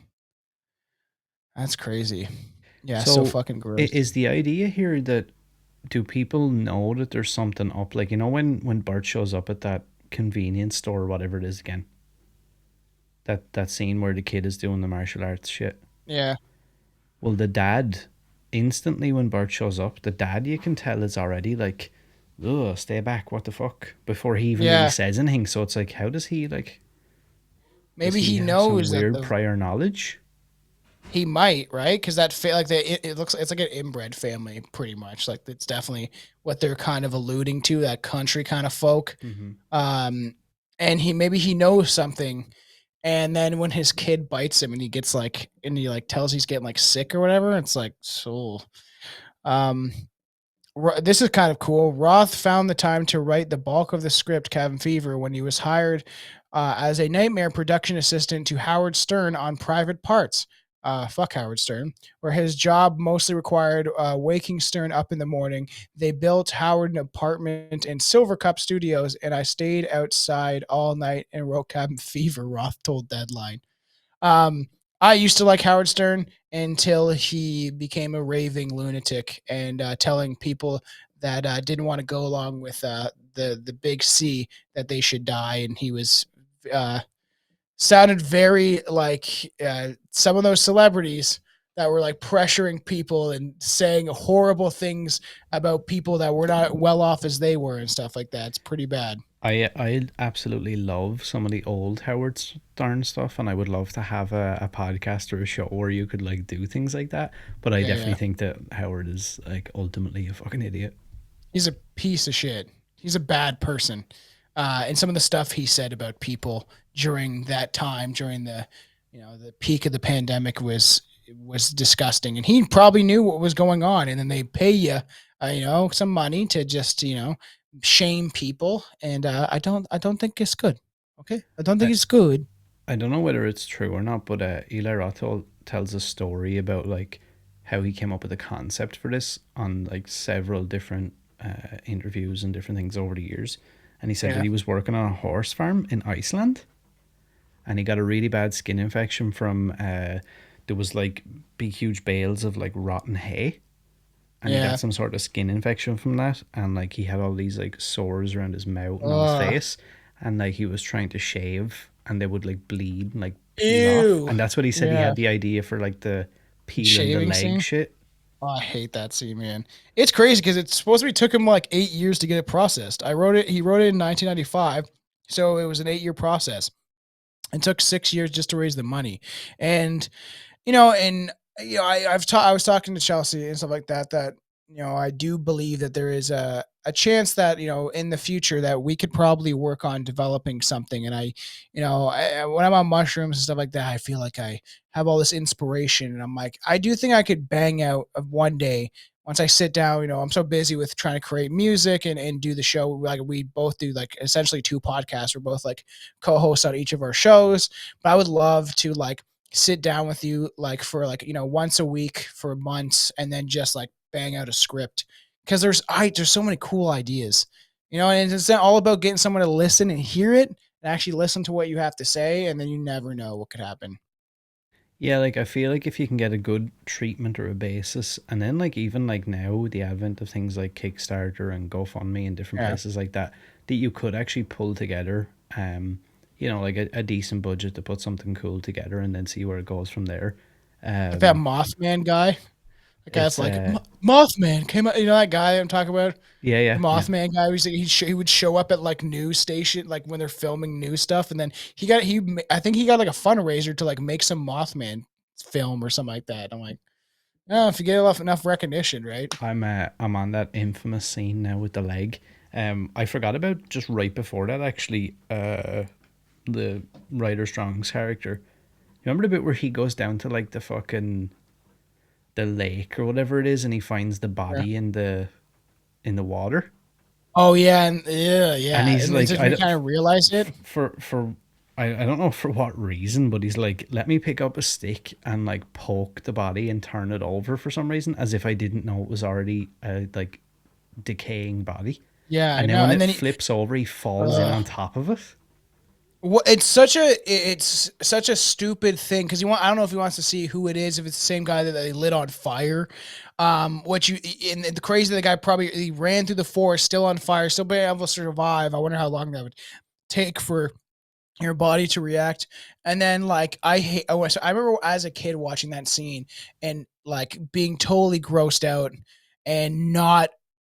that's crazy. Yeah, so So fucking gross. is the idea here that do people know that there's something up? Like, you know, when Bart shows up at that convenience store or whatever it is again, that scene where the kid is doing the martial arts shit. Yeah, Well, the dad instantly when Bart shows up, the dad you can tell is already like, ugh, stay back, what the fuck? Before he even really yeah. says anything. So it's like, how does he like? Does Maybe he he have some knows that weird the prior knowledge? he might, right? Because like it looks it's like an inbred family, pretty much. Like it's definitely what they're kind of alluding to, that country kind of folk. Mm-hmm. Um, and he maybe he knows something, and then when his kid bites him and he gets like and he like tells he's getting like sick or whatever, it's like so. Um, this is kind of cool. Roth found the time to write the bulk of the script, Cabin Fever, when he was hired as a nightmare production assistant to Howard Stern on Private Parts. Fuck Howard Stern, where his job mostly required waking Stern up in the morning. They built Howard an apartment in Silvercup Studios, and I stayed outside all night and wrote Cabin Fever, Roth told Deadline. Um, I used to like Howard Stern until he became a raving lunatic and telling people that didn't want to go along with the big C that they should die, and he was uh, sounded very like some of those celebrities that were like pressuring people and saying horrible things about people that were not well off as they were and stuff like that. It's pretty bad. I absolutely love some of the old Howard Stern stuff, and I would love to have a podcast or a show where you could like do things like that. But I Yeah, definitely yeah. think that Howard is like ultimately a fucking idiot. He's a piece of shit. He's a bad person. And some of the stuff he said about people during that time, during the peak of the pandemic was disgusting. And he probably knew what was going on. And then they pay you, some money to just, shame people. And I don't think it's good. Okay, I don't think I, it's good. I don't know whether it's true or not, but Eli Roth tells a story about like how he came up with the concept for this on like several different interviews and different things over the years. And he said that Yeah, he was working on a horse farm in Iceland, and he got a really bad skin infection from there was like big huge bales of like rotten hay, and he got yeah. some sort of skin infection from that, and like he had all these like sores around his mouth and on his Uh, face, and like he was trying to shave and they would like bleed and like peel off, ew. and that's what he said he Yeah. had the idea for like the peeling the Shaving leg scene. shit. Oh, I hate that scene, man. It's crazy because it's supposed to be took him like 8 years to get it processed. I wrote it. He wrote it in 1995, so it was an 8 year process. It took 6 years just to raise the money, and I was talking to Chelsea and stuff like that. That I do believe that there is a chance that in the future that we could probably work on developing something. And when I'm on mushrooms and stuff like that, I feel like I have all this inspiration, and I'm like, I do think I could bang out of one day. Once I sit down, I'm so busy with trying to create music and do the show. Like we both do like essentially two podcasts. We're both like co-hosts on each of our shows. But I would love to like sit down with you like for like once a week for months and then just like bang out a script because there's so many cool ideas, and it's not all about getting someone to listen and hear it and actually listen to what you have to say, and then you never know what could happen. Yeah, like I feel like if you can get a good treatment or a basis, and then like even like now with the advent of things like Kickstarter and GoFundMe and different Yeah, places like that, that you could actually pull together, like a decent budget to put something cool together and then see where it goes from there. like that Um, Mothman guy. The guy's it's like Mothman came out. You know that guy I'm talking about. yeah, The yeah, yeah. Mothman guy, he would show up at like news station, like when they're filming news stuff, and then I think he got like a fundraiser to like make some Mothman film or something like that. I'm like, oh, if you get enough recognition, right? I'm on that infamous scene now with the leg. I forgot about just right before that actually. The Ryder Strong's character. Remember the bit where he goes down to like the fucking the lake or whatever it is, and he finds the Yeah. body in the water, Oh yeah, and yeah, and yeah, he's and it's like, just when you kind of realize it. for I don't know for what reason, but he's like, let me pick up a stick and like poke the body and turn it over for some reason, as if I didn't know it was already a like decaying body. Yeah, I And then know. when And it then flips over, he falls in uh, on top of it. Well, it's such a stupid thing because I don't know if he wants to see who it is, if it's the same guy that they lit on fire. What you and the crazy, the guy probably he ran through the forest still on fire, still being able to survive. I wonder how long that would take for your body to react. And then like I remember as a kid watching that scene and like being totally grossed out and not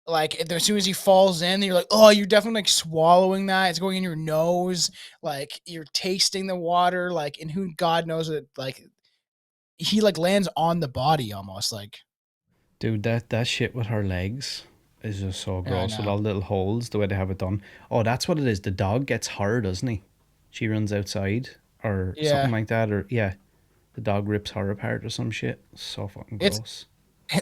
like as soon as he falls in, you're like, oh, you're definitely like swallowing that. It's going in your nose, like you're tasting the water, like and who God knows it like he like lands on the body almost like Dude, that shit with her legs is just so yeah, I gross with know. all the little holes, the way they have it done. Oh, that's what it is. The dog gets her, doesn't he? She runs outside or something Yeah. like that, or yeah, the dog rips her apart or some shit. So fucking It's gross.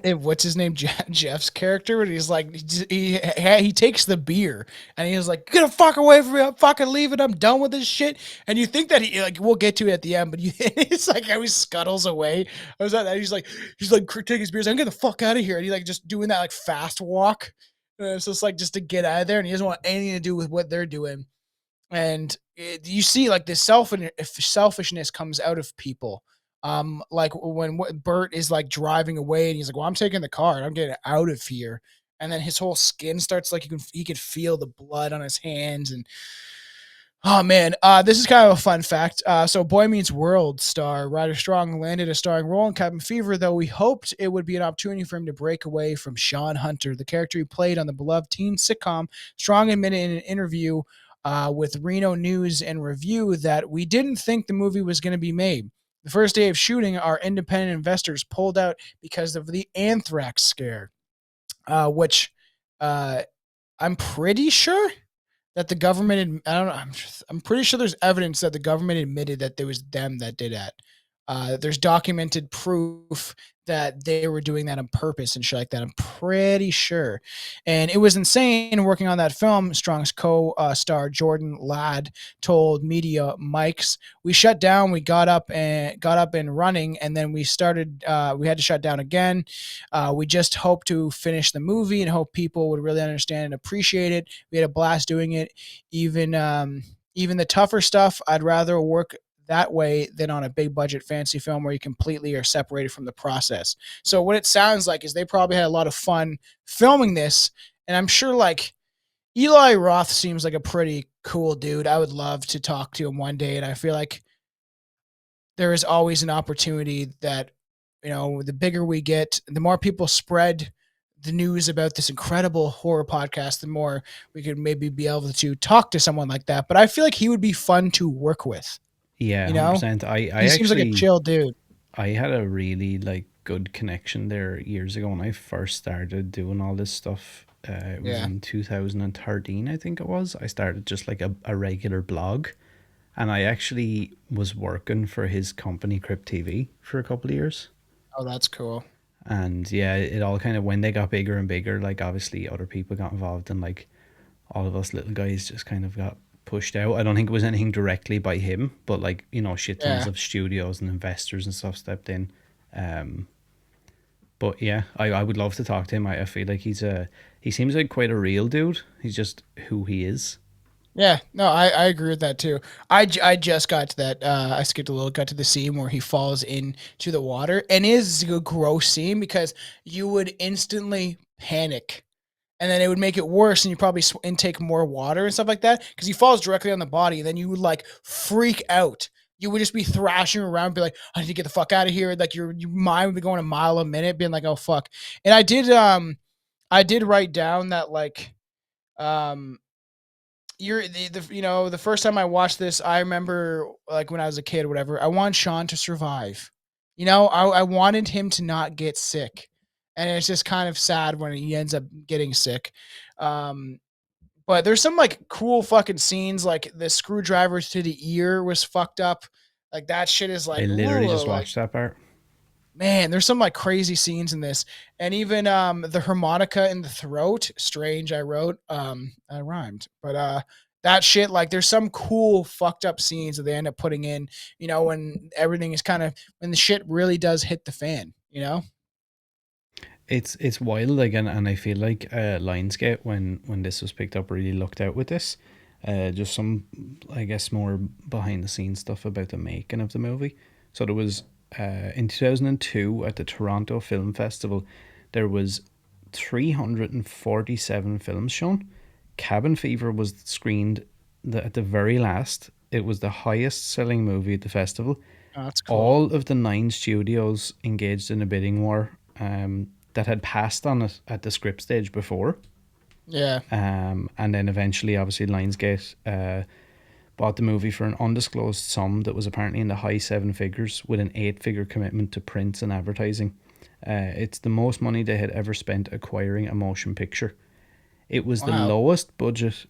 and what's his name, Jeff's character, and he's like, he takes the beer and he's like, "Get the fuck away from me! I'm fucking leaving. I'm done with this shit." And you think that he like we'll get to it at the end, but it's like how he scuttles away. I was at that. He's like taking his beers. I'm get the fuck out of here, and he like just doing that like fast walk. And it's just like just to get out of there, and he doesn't want anything to do with what they're doing. And you see like this selfishness comes out of people like when Bert is like driving away and he's like, well, I'm taking the car and I'm getting out of here, and then his whole skin starts like he could feel the blood on his hands. And oh man, this is kind of a fun fact. So Boy Meets World star Ryder Strong landed a starring role in Cabin Fever, though we hoped it would be an opportunity for him to break away from Sean Hunter, the character he played on the beloved teen sitcom. Strong admitted in an interview with Reno News and Review that we didn't think the movie was going to be made. The first day of shooting, our independent investors pulled out because of the anthrax scare, which uh, I'm pretty sure that the government. I don't know. I'm pretty sure there's evidence that the government admitted that there was them that did that. There's documented proof that they were doing that on purpose and shit like that. I'm pretty sure, and it was insane working on that film. Strong's co-star Jordan Ladd told Media Mike's, "We shut down. We got up and running, and then we started. We had to shut down again. We just hoped to finish the movie and hope people would really understand and appreciate it. We had a blast doing it. Even the tougher stuff, I'd rather work that way than on a big budget fancy film where you completely are separated from the process." So what it sounds like is they probably had a lot of fun filming this, and I'm sure like Eli Roth seems like a pretty cool dude. I would love to talk to him one day, and I feel like there is always an opportunity that the bigger we get, the more people spread the news about this incredible horror podcast, the more we could maybe be able to talk to someone like that. But I feel like he would be fun to work with. Yeah, You know, 100%. I he seems like a actually chill dude. I had a really like good connection there years ago when I first started doing all this stuff. It was Yeah. in 2013, I think it was. I started just like a regular blog, and I actually was working for his company Crypt TV for a couple of years. Oh, that's cool. And yeah, it all kind of, when they got bigger and bigger, like obviously other people got involved, and like all of us little guys just kind of got pushed out. I don't think it was anything directly by him, but like, shit tons Yeah. of studios and investors and stuff stepped in. Um, but yeah, I would love to talk to him. I feel like he seems like quite a real dude. He's just who he is. Yeah, no, I agree with that too. I just got to that. I skipped a little, got to the scene where he falls into the water, and it is a gross scene because you would instantly panic, and then it would make it worse, and you probably intake more water and stuff like that because he falls directly on the body. And then you would like freak out. You would just be thrashing around, be like, "I need to get the fuck out of here!" Like your mind would be going a mile a minute, being like, "Oh fuck!" And I did write down that like um you're the first time I watched this, I remember like when I was a kid or whatever, I want Sean to survive. I wanted him to not get sick. And it's just kind of sad when he ends up getting sick. Um, but there's some like cool fucking scenes, like the screwdriver to the ear was fucked up. Like that shit is I like, literally ooh, just like watched that part. man, there's some like crazy scenes in this. And even the harmonica in the throat, strange I wrote. I rhymed. But that shit, like there's some cool fucked up scenes that they end up putting in, when everything is kind of when the shit really does hit the fan. It's wild, like, and I feel like Lionsgate, when this was picked up, really looked out with this. Just some, I guess, more behind the scenes stuff about the making of the movie. So there was in 2002 at the Toronto Film Festival, there was 347 films shown. Cabin Fever was screened at the very last. It was the highest selling movie at the festival. Oh, that's cool. All of the 9 studios engaged in a bidding war that had passed on it at the script stage before. Yeah. And then eventually, obviously, Lionsgate bought the movie for an undisclosed sum that was apparently in the high seven figures with an 8-figure commitment to print and advertising. It's the most money they had ever spent acquiring a motion picture. It was the Wow. lowest budget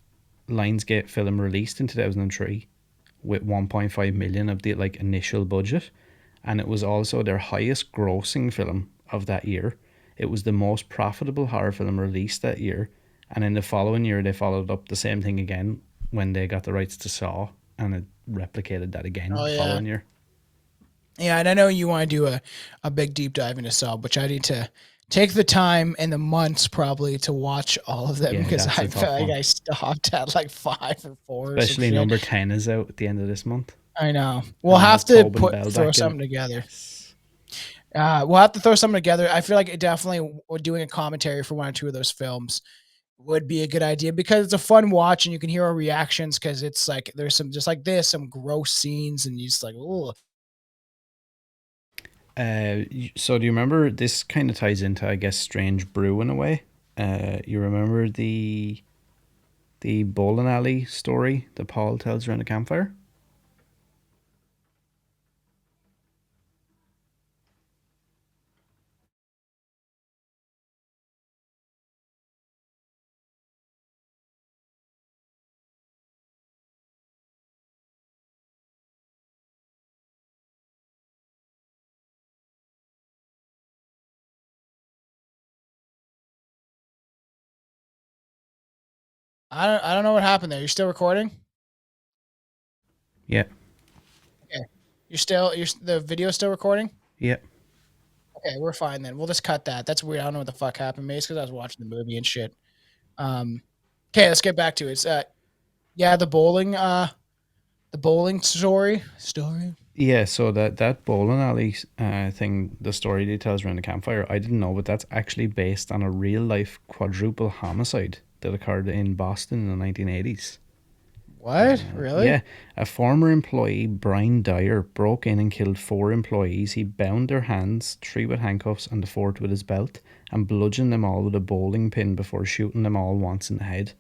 Lionsgate film released in 2003 with 1.5 million of the like initial budget, and it was also their highest grossing film of that year. It was the most profitable horror film released that year, and in the following year they followed up the same thing again when they got the rights to Saw, and it replicated that again Oh the yeah. following year. Yeah, and I know you want to do a big deep dive into Sub, which I need to take the time and the months probably to watch all of them Yeah, because that's I a feel tough like one. I stopped at like 5 or 4 or some Especially shit. number 10 is out at the end of this month, I know. We'll and it has have to Tobin put Bell throw back in it. something together. Yes. We'll have to throw something together. I feel like it definitely doing a commentary for one or two of those films would be a good idea because it's a fun watch and you can hear our reactions because it's like there's some just like this some gross scenes and you just like oh So do you remember this kind of ties into I guess Strange Brew in a way? You remember the bowling alley story that Paul tells around the campfire? I don't know what happened there. You're still recording? Yeah, Okay. You're the video's still recording? yeah, Okay, we're fine then. We'll just cut that. That's weird. I don't know what the fuck happened. Maybe it's because I was watching the movie and shit. Um, okay, let's get back to it. It's, yeah, the bowling story. yeah. So that bowling alley thing, the story he tells around the campfire, I didn't know, but that's actually based on a real life quadruple homicide that occurred in Boston in the 1980s. What? Really? Yeah, a former employee, Brian Dyer, broke in and killed 4 employees. He bound their hands, 3 with handcuffs and the fourth with his belt, and bludgeoned them all with a bowling pin before shooting them all once in the head.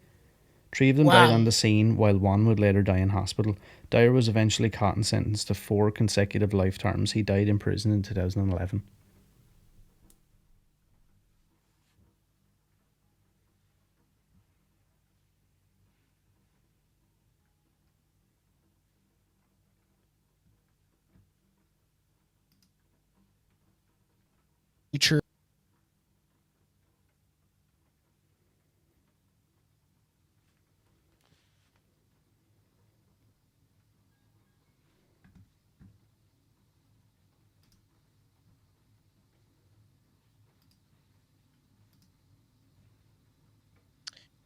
3 of them died on Wow. the scene, while one would later die in hospital. Dyer was eventually caught and sentenced to 4 consecutive life terms. He died in prison in 2011. True.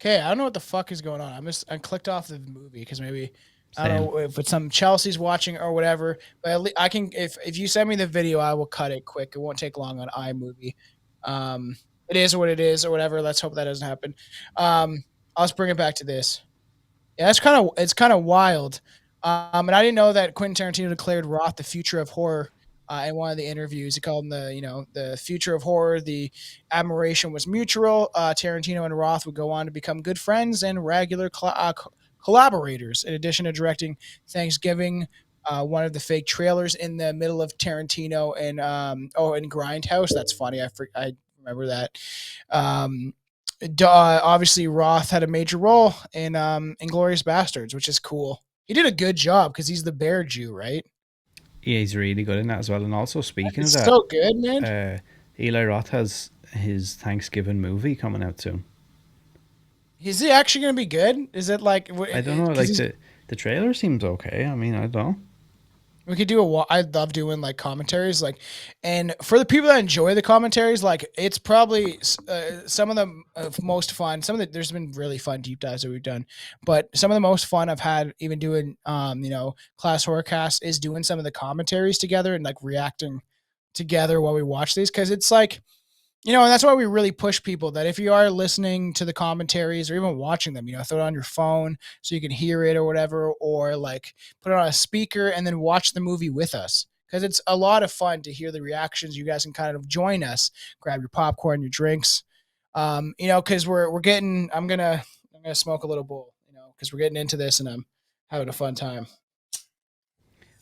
Okay, I don't know what the fuck is going on. I clicked off the movie because maybe I don't Same. know if it's some Chelsea's watching or whatever. But I can if you send me the video, I will cut it quick. It won't take long on iMovie. It is what it is or whatever. Let's hope that doesn't happen. I'll just bring it back to this. Yeah, it's kind of wild. And I didn't know that Quentin Tarantino declared Roth the future of horror in one of the interviews. He called him the future of horror. The admiration was mutual. Tarantino and Roth would go on to become good friends and regular collaborators. In addition to directing Thanksgiving, one of the fake trailers in the middle of Tarantino and in Grindhouse. That's funny. I remember that. Um, Obviously Roth had a major role in Inglorious Bastards, which is cool. He did a good job because he's the bear Jew, right? Yeah, he's really good in that as well. And also, speaking of It's that, so good, man. uh, Eli Roth has his Thanksgiving movie coming out soon. Is he actually going to be good? Is it like I don't know, because like he's the trailer seems okay. I mean, I don't know. We could do I love doing like commentaries, like, and for the people that enjoy the commentaries, like it's probably some of the most fun. Some of the there's been really fun deep dives that we've done, but some of the most fun I've had even doing, class horrorcast is doing some of the commentaries together and like reacting together while we watch these because it's like and that's why we really push people that if you are listening to the commentaries or even watching them, throw it on your phone so you can hear it or whatever, or like put it on a speaker and then watch the movie with us. Because it's a lot of fun to hear the reactions. You guys can kind of join us, grab your popcorn, your drinks. Because we're getting I'm gonna smoke a little bowl, because we're getting into this and I'm having a fun time.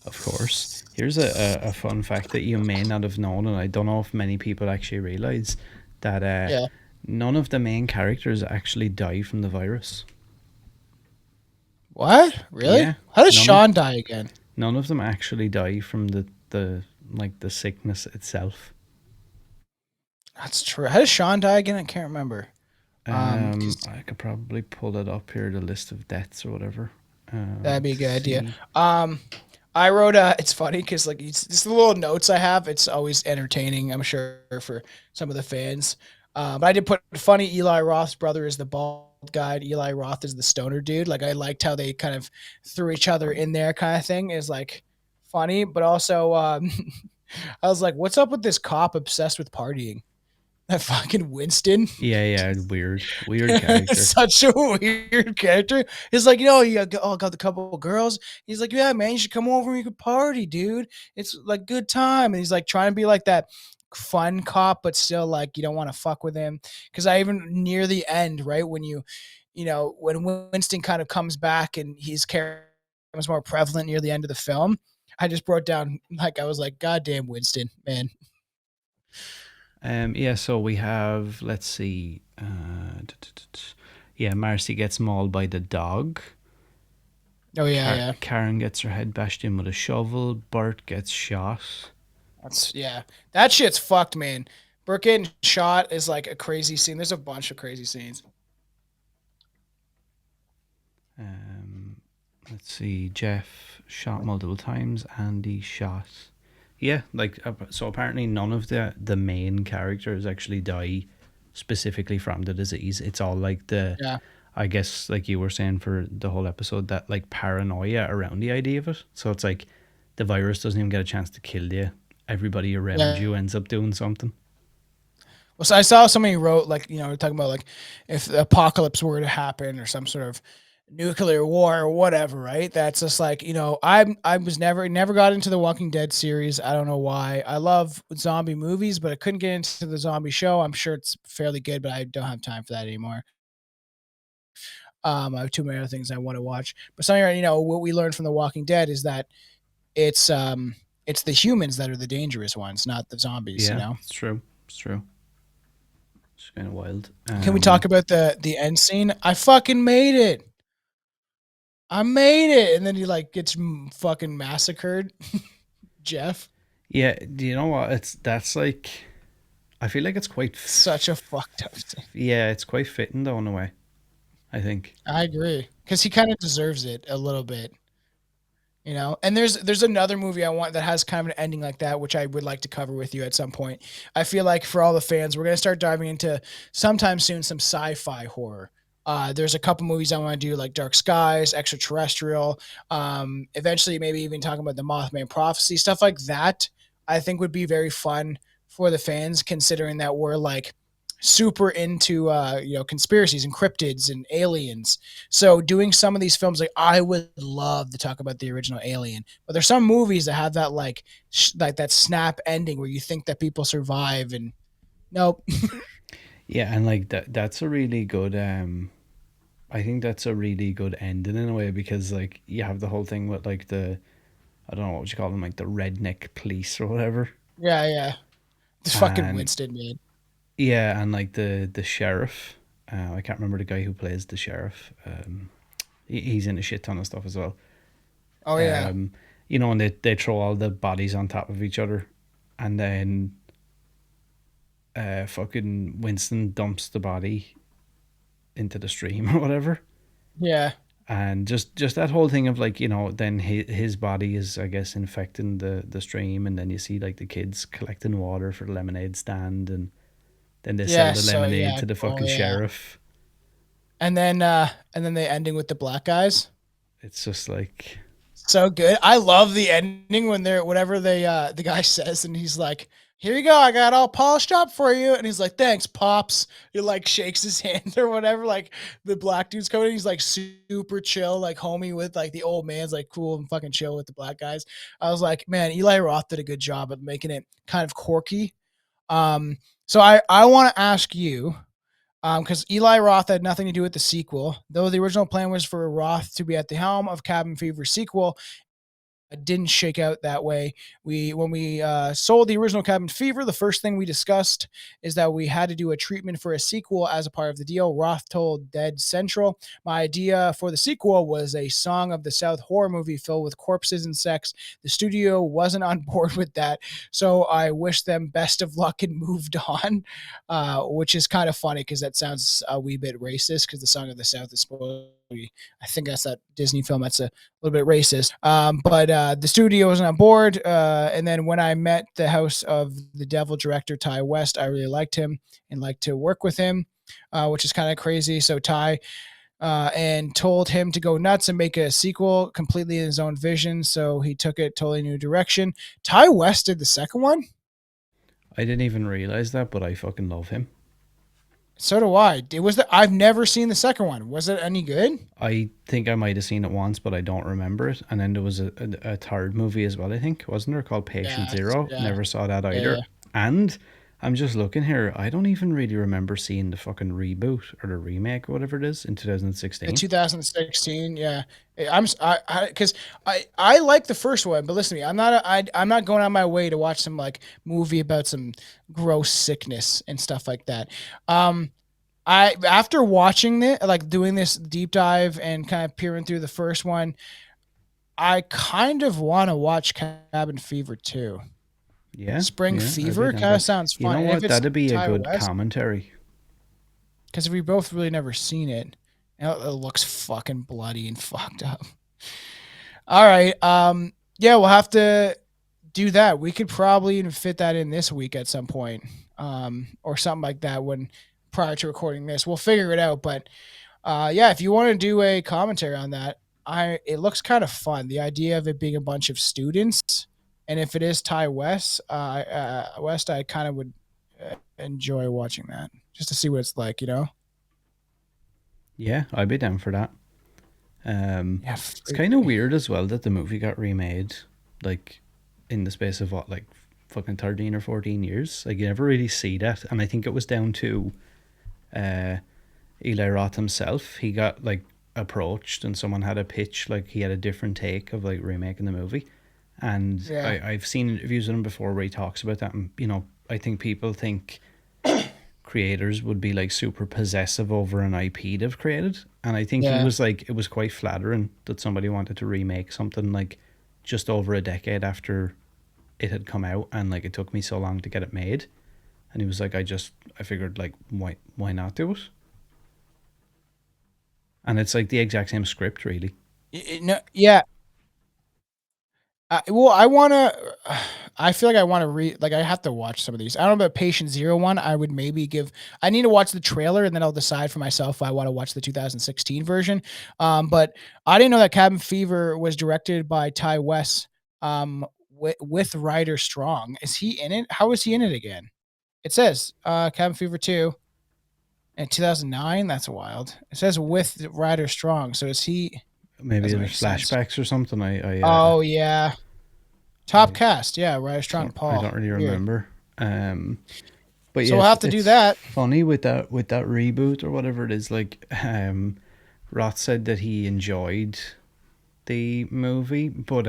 Of course. Here's a fun fact that you may not have known, and I don't know if many people actually realize that Yeah. none of the main characters actually die from the virus. What? Really? Yeah, How does none of Sean die again? none of them actually die from the like the sickness itself. That's true. How does Sean die again? I can't remember. 'Cause I could probably pull it up here, the list of deaths or whatever. that'd be a Let's good idea. see. I wrote. It's funny because like it's the little notes I have. It's always entertaining. I'm sure for some of the fans. But I did put funny. Eli Roth's brother is the bald guy. And Eli Roth is the stoner dude. Like I liked how they kind of threw each other in there, kind of thing. Is like funny, but also I was like, what's up with this cop obsessed with partying? That fucking Winston. Yeah, yeah, weird character. Such a weird character. He's like, got the couple of girls. He's like, yeah, man, you should come over and you could party, dude. It's like good time. And he's like trying to be like that fun cop, but still like you don't want to fuck with him. Because I even near the end, right when when Winston kind of comes back and his character becomes more prevalent near the end of the film, I just brought down like I was like, God damn Winston, man. Yeah, so we have, let's see, yeah, Marcy gets mauled by the dog. Oh yeah, yeah. Karen gets her head bashed in with a shovel. Bert gets shot. Yeah. That shit's fucked, man. Burke getting shot is like a crazy scene. There's a bunch of crazy scenes. Um, let's see, Jeff shot multiple times. Andy shot. Yeah, like so. Apparently, none of the main characters actually die specifically from the disease. It's all like Yeah. I guess, like you were saying for the whole episode, that like paranoia around the idea of it. So it's like the virus doesn't even get a chance to kill you. Everybody around Yeah. you ends up doing something. Well, so I saw somebody wrote like, talking about like if the apocalypse were to happen or some sort of nuclear war or whatever, right? That's just like, I was never got into the Walking Dead series. I don't know why. I love zombie movies, but I couldn't get into the zombie show. I'm sure it's fairly good, but I don't have time for that anymore. I have too many other things I want to watch. But something, what we learned from The Walking Dead is that it's it's the humans that are the dangerous ones, not the zombies. Yeah, it's true. It's true. It's kind of wild. Can we talk about the end scene? I fucking made it. I made it, and then he like gets fucking massacred. Jeff, Yeah, do you know what? That's like, I feel like it's quite. such a fucked up scene. Yeah, it's quite fitting though in a way. I think. I agree because he kind of deserves it a little bit. And there's another movie I want that has kind of an ending like that, which I would like to cover with you at some point. I feel like for all the fans, we're gonna start diving into sometime soon some sci-fi horror. There's a couple movies I want to do like Dark Skies, Extraterrestrial. Eventually, maybe even talking about the Mothman Prophecy, stuff like that. I think would be very fun for the fans, considering that we're like super into conspiracies and cryptids and aliens. So doing some of these films, like I would love to talk about the original Alien, but there's some movies that have that like that snap ending where you think that people survive and nope. Yeah, and like that's a really good I think that's a really good ending in a way, because like you have the whole thing with like I don't know what you call them, like the redneck police or whatever. Yeah, yeah. This fucking And Winston, man. yeah, and like the sheriff. I can't remember the guy who plays the sheriff. He's in a shit ton of stuff as well. Oh yeah. Um, and they throw all the bodies on top of each other, and then fucking Winston dumps the body into the stream or whatever. Yeah. And just that whole thing of like, then his body is, I guess, infecting the stream, and then you see like the kids collecting water for the lemonade stand, and then they sell Yeah, the so lemonade yeah, to the oh fucking yeah. sheriff. And then they ending with the black guys. It's just like, So good. I love the ending when they're whatever they the guy says and he's like, "Here you go. I got all polished up for you." And he's like, "Thanks, pops." He like shakes his hand or whatever. Like the black dude's coming, he's like super chill, like homie with like the old man's like cool and fucking chill with the black guys. I was like, man, Eli Roth did a good job of making it kind of quirky. So I want to ask you, because Eli Roth had nothing to do with the sequel, though the original plan was for Roth to be at the helm of Cabin Fever sequel. It didn't shake out that way. When we sold the original Cabin Fever, the first thing we discussed is that we had to do a treatment for a sequel as a part of the deal. Roth told Dead Central, "My idea for the sequel was a Song of the South horror movie filled with corpses and sex. The studio wasn't on board with that, so I wish them best of luck and moved on," which is kind of funny because that sounds a wee bit racist because the Song of the South is supposed to be, I think that's that Disney film that's a little bit racist. But the studio wasn't on board. And then when I met the House of the Devil director, Ty West, I really liked him and liked to work with him, which is kind of crazy. So Ty and told him to go nuts and make a sequel completely in his own vision. So he took it totally new direction. Ty West did the second one. I didn't even realize that, but I fucking love him. So do I. It was I've never seen the second one. Was it any good? I think I might have seen it once, but I don't remember it. And then there was a third movie as well, I think, wasn't there, called Patient Yeah, Zero? yeah, Never saw that yeah, yeah. either. And I'm just looking here. I don't even really remember seeing the fucking reboot or the remake or whatever it is in The 2016. 2016, yeah. Because I like the first one, but listen to me, I'm not going on my way to watch some like movie about some gross sickness and stuff like that. I after watching it, like doing this deep dive and kind of peering through the first one, I kind of want to watch Cabin Fever too. Yeah, Spring yeah, I'd be Fever down for kind of that. sounds You fun, know and if what? it's That'd be a Ty good West, commentary. because we both really never seen it, and it looks fucking bloody and fucked up. All right. Yeah, we'll have to do that. We could probably even fit that in this week at some point, or something like that. When prior to recording this, we'll figure it out. But yeah, if you want to do a commentary on that, it looks kind of fun. The idea of it being a bunch of students, and if it is Ty West, West, I kind of would enjoy watching that just to see what it's like. You know? Yeah, I'd be down for that. Yeah. It's kind of weird as well that the movie got remade, like, in the space of what, like, fucking 13 or 14 years. Like, you never really see that. And I think it was down to uh, Eli Roth himself. He got, like, approached and someone had a pitch, like, he had a different take of, like, remaking the movie. And Yeah. I've seen interviews with him before where he talks about that. And, I think people think creators would be like super possessive over an IP they've created. And I think he Yeah. was like, it was quite flattering that somebody wanted to remake something like just over a decade after it had come out, and like it took me so long to get it made. And he was like, I figured like why not do it? And it's like the exact same script really. No, yeah. Well, I want to. I feel like I want to read. Like I have to watch some of these. I don't know about Patient Zero one. I would maybe give. I need to watch the trailer and then I'll decide for myself if I want to watch the 2016 version. But I didn't know that Cabin Fever was directed by Ty West. With Ryder Strong. Is he in it? How is he in it again? It says Cabin Fever 2 in 2009. That's wild. It says with Ryder Strong. So is he? Maybe Doesn't there's make sense. flashbacks or something. Oh yeah, top I cast. Yeah, Ryder Strong, I Paul. don't really Weird. remember. But So yeah, we'll have to do it's that. funny with that reboot or whatever it is. Like, Roth said that he enjoyed the movie, but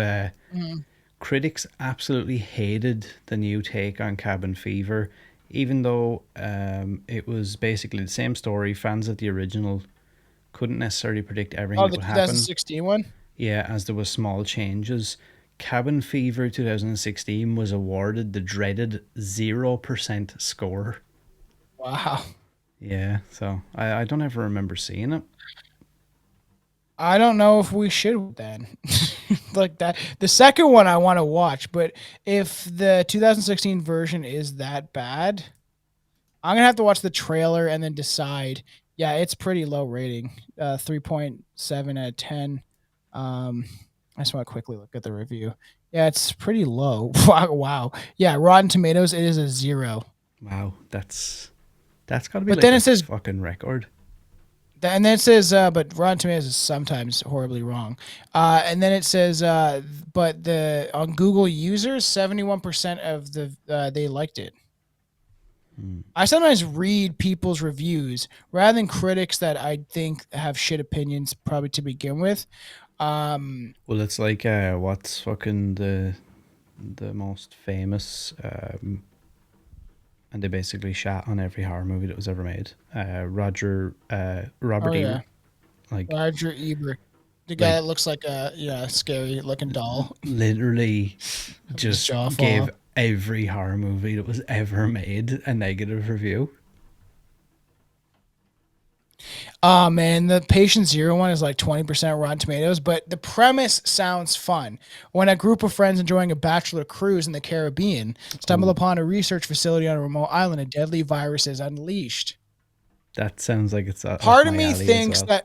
Mhm. critics absolutely hated the new take on Cabin Fever, even though it was basically the same story. Fans of the original couldn't necessarily predict everything Oh, that the would happen. 2016 one. Yeah, as there was small changes. Cabin Fever 2016 was awarded the dreaded 0% score. Wow. Yeah, so I don't ever remember seeing it. I don't know if we should then. Like that. The second one I want to watch, but if the 2016 version is that bad, I'm gonna have to watch the trailer and then decide. Yeah, it's pretty low rating. 3.7 out of 10. I just want to quickly look at the review. Yeah, it's pretty low. Wow. Yeah, Rotten Tomatoes, it is a 0. Wow, that's got to be But like then a it says fucking record. And then it says, but Rotten Tomatoes is sometimes horribly wrong. And then it says, but the on Google users, 71% of the they liked it. Hmm. I sometimes read people's reviews rather than critics that I think have shit opinions, probably to begin with. Um, Well, it's like what's fucking the most famous and they basically shat on every horror movie that was ever made. oh Robert yeah, Ebert, like Roger Ebert, the guy like that looks like a scary looking doll, literally having his just jaw fall gave off. every horror movie that was ever made a negative review. Oh man, the Patient Zero one is like 20% Rotten Tomatoes, but the premise sounds fun. When a group of friends enjoying a bachelor cruise in the Caribbean stumble Oh, upon a research facility on a remote island, a deadly virus is unleashed. that sounds like it's up Part of my me alley as thinks well.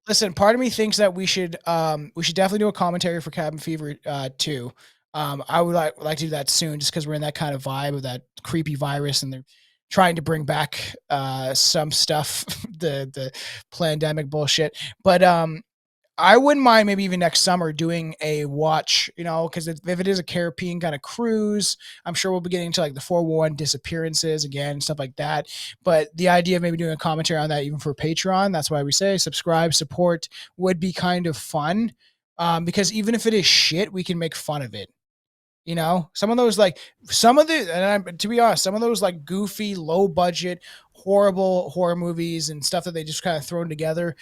that part of me thinks that we should definitely do a commentary for Cabin Fever 2. I would like to do that soon just because we're in that kind of vibe of that creepy virus and they're trying to bring back some stuff, the pandemic bullshit. But I wouldn't mind maybe even next summer doing a watch, because if it is a Caribbean kind of cruise, I'm sure we'll be getting into like the 411 disappearances again and stuff like that. But the idea of maybe doing a commentary on that, even for Patreon, that's why we say subscribe, support would be kind of fun. Because even if it is shit, we can make fun of it. Some of those like some of the and to be honest, some of those like goofy, low budget, horrible horror movies and stuff that they just kind of thrown together.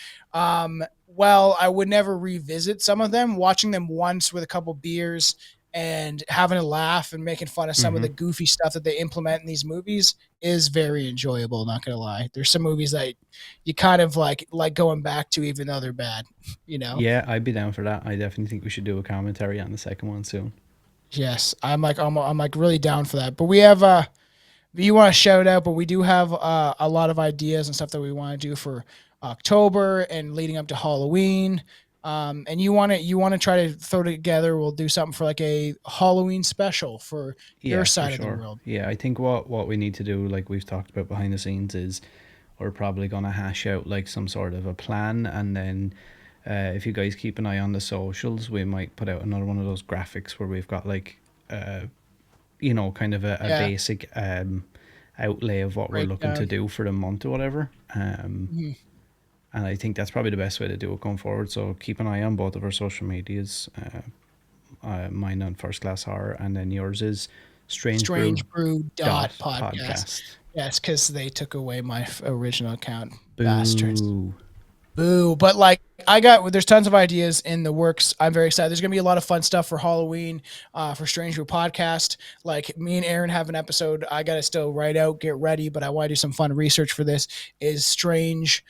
Well, I would never revisit some of them. Watching them once with a couple beers and having a laugh and making fun of some of Hmm. the goofy stuff that they implement in these movies is very enjoyable. Not gonna lie, there's some movies that you kind of like going back to, even though they're bad. You know. Yeah, I'd be down for that. I definitely think we should do a commentary on the second one soon. Yes, I'm like really down for that. But we have you want to shout out, but we do have a lot of ideas and stuff that we want to do for October and leading up to Halloween. And you want to try to throw together. We'll do something for like a Halloween special for your Yeah, for side of the sure. world. Yeah, I think what we need to do, like we've talked about behind the scenes, is we're probably gonna hash out like some sort of a plan, and then if you guys keep an eye on the socials, we might put out another one of those graphics where we've got like uh, kind of a Yeah, basic outlay of what we're looking to breakdown. do for the month or whatever. Mhm. And I think that's probably the best way to do it going forward. So keep an eye on both of our social medias. Mine on First Class Horror, and then yours is Strange Brew Strange Brew dot dot podcast. podcast. Yes, because they took away my original account, bastards. Boo. Boo. But like there's tons of ideas in the works. I'm very excited. There's gonna be a lot of fun stuff for Halloween, for Strange Brew Podcast. Like me and Aaron have an episode I gotta still write out, get ready, but I want to do some fun research for this. Is strange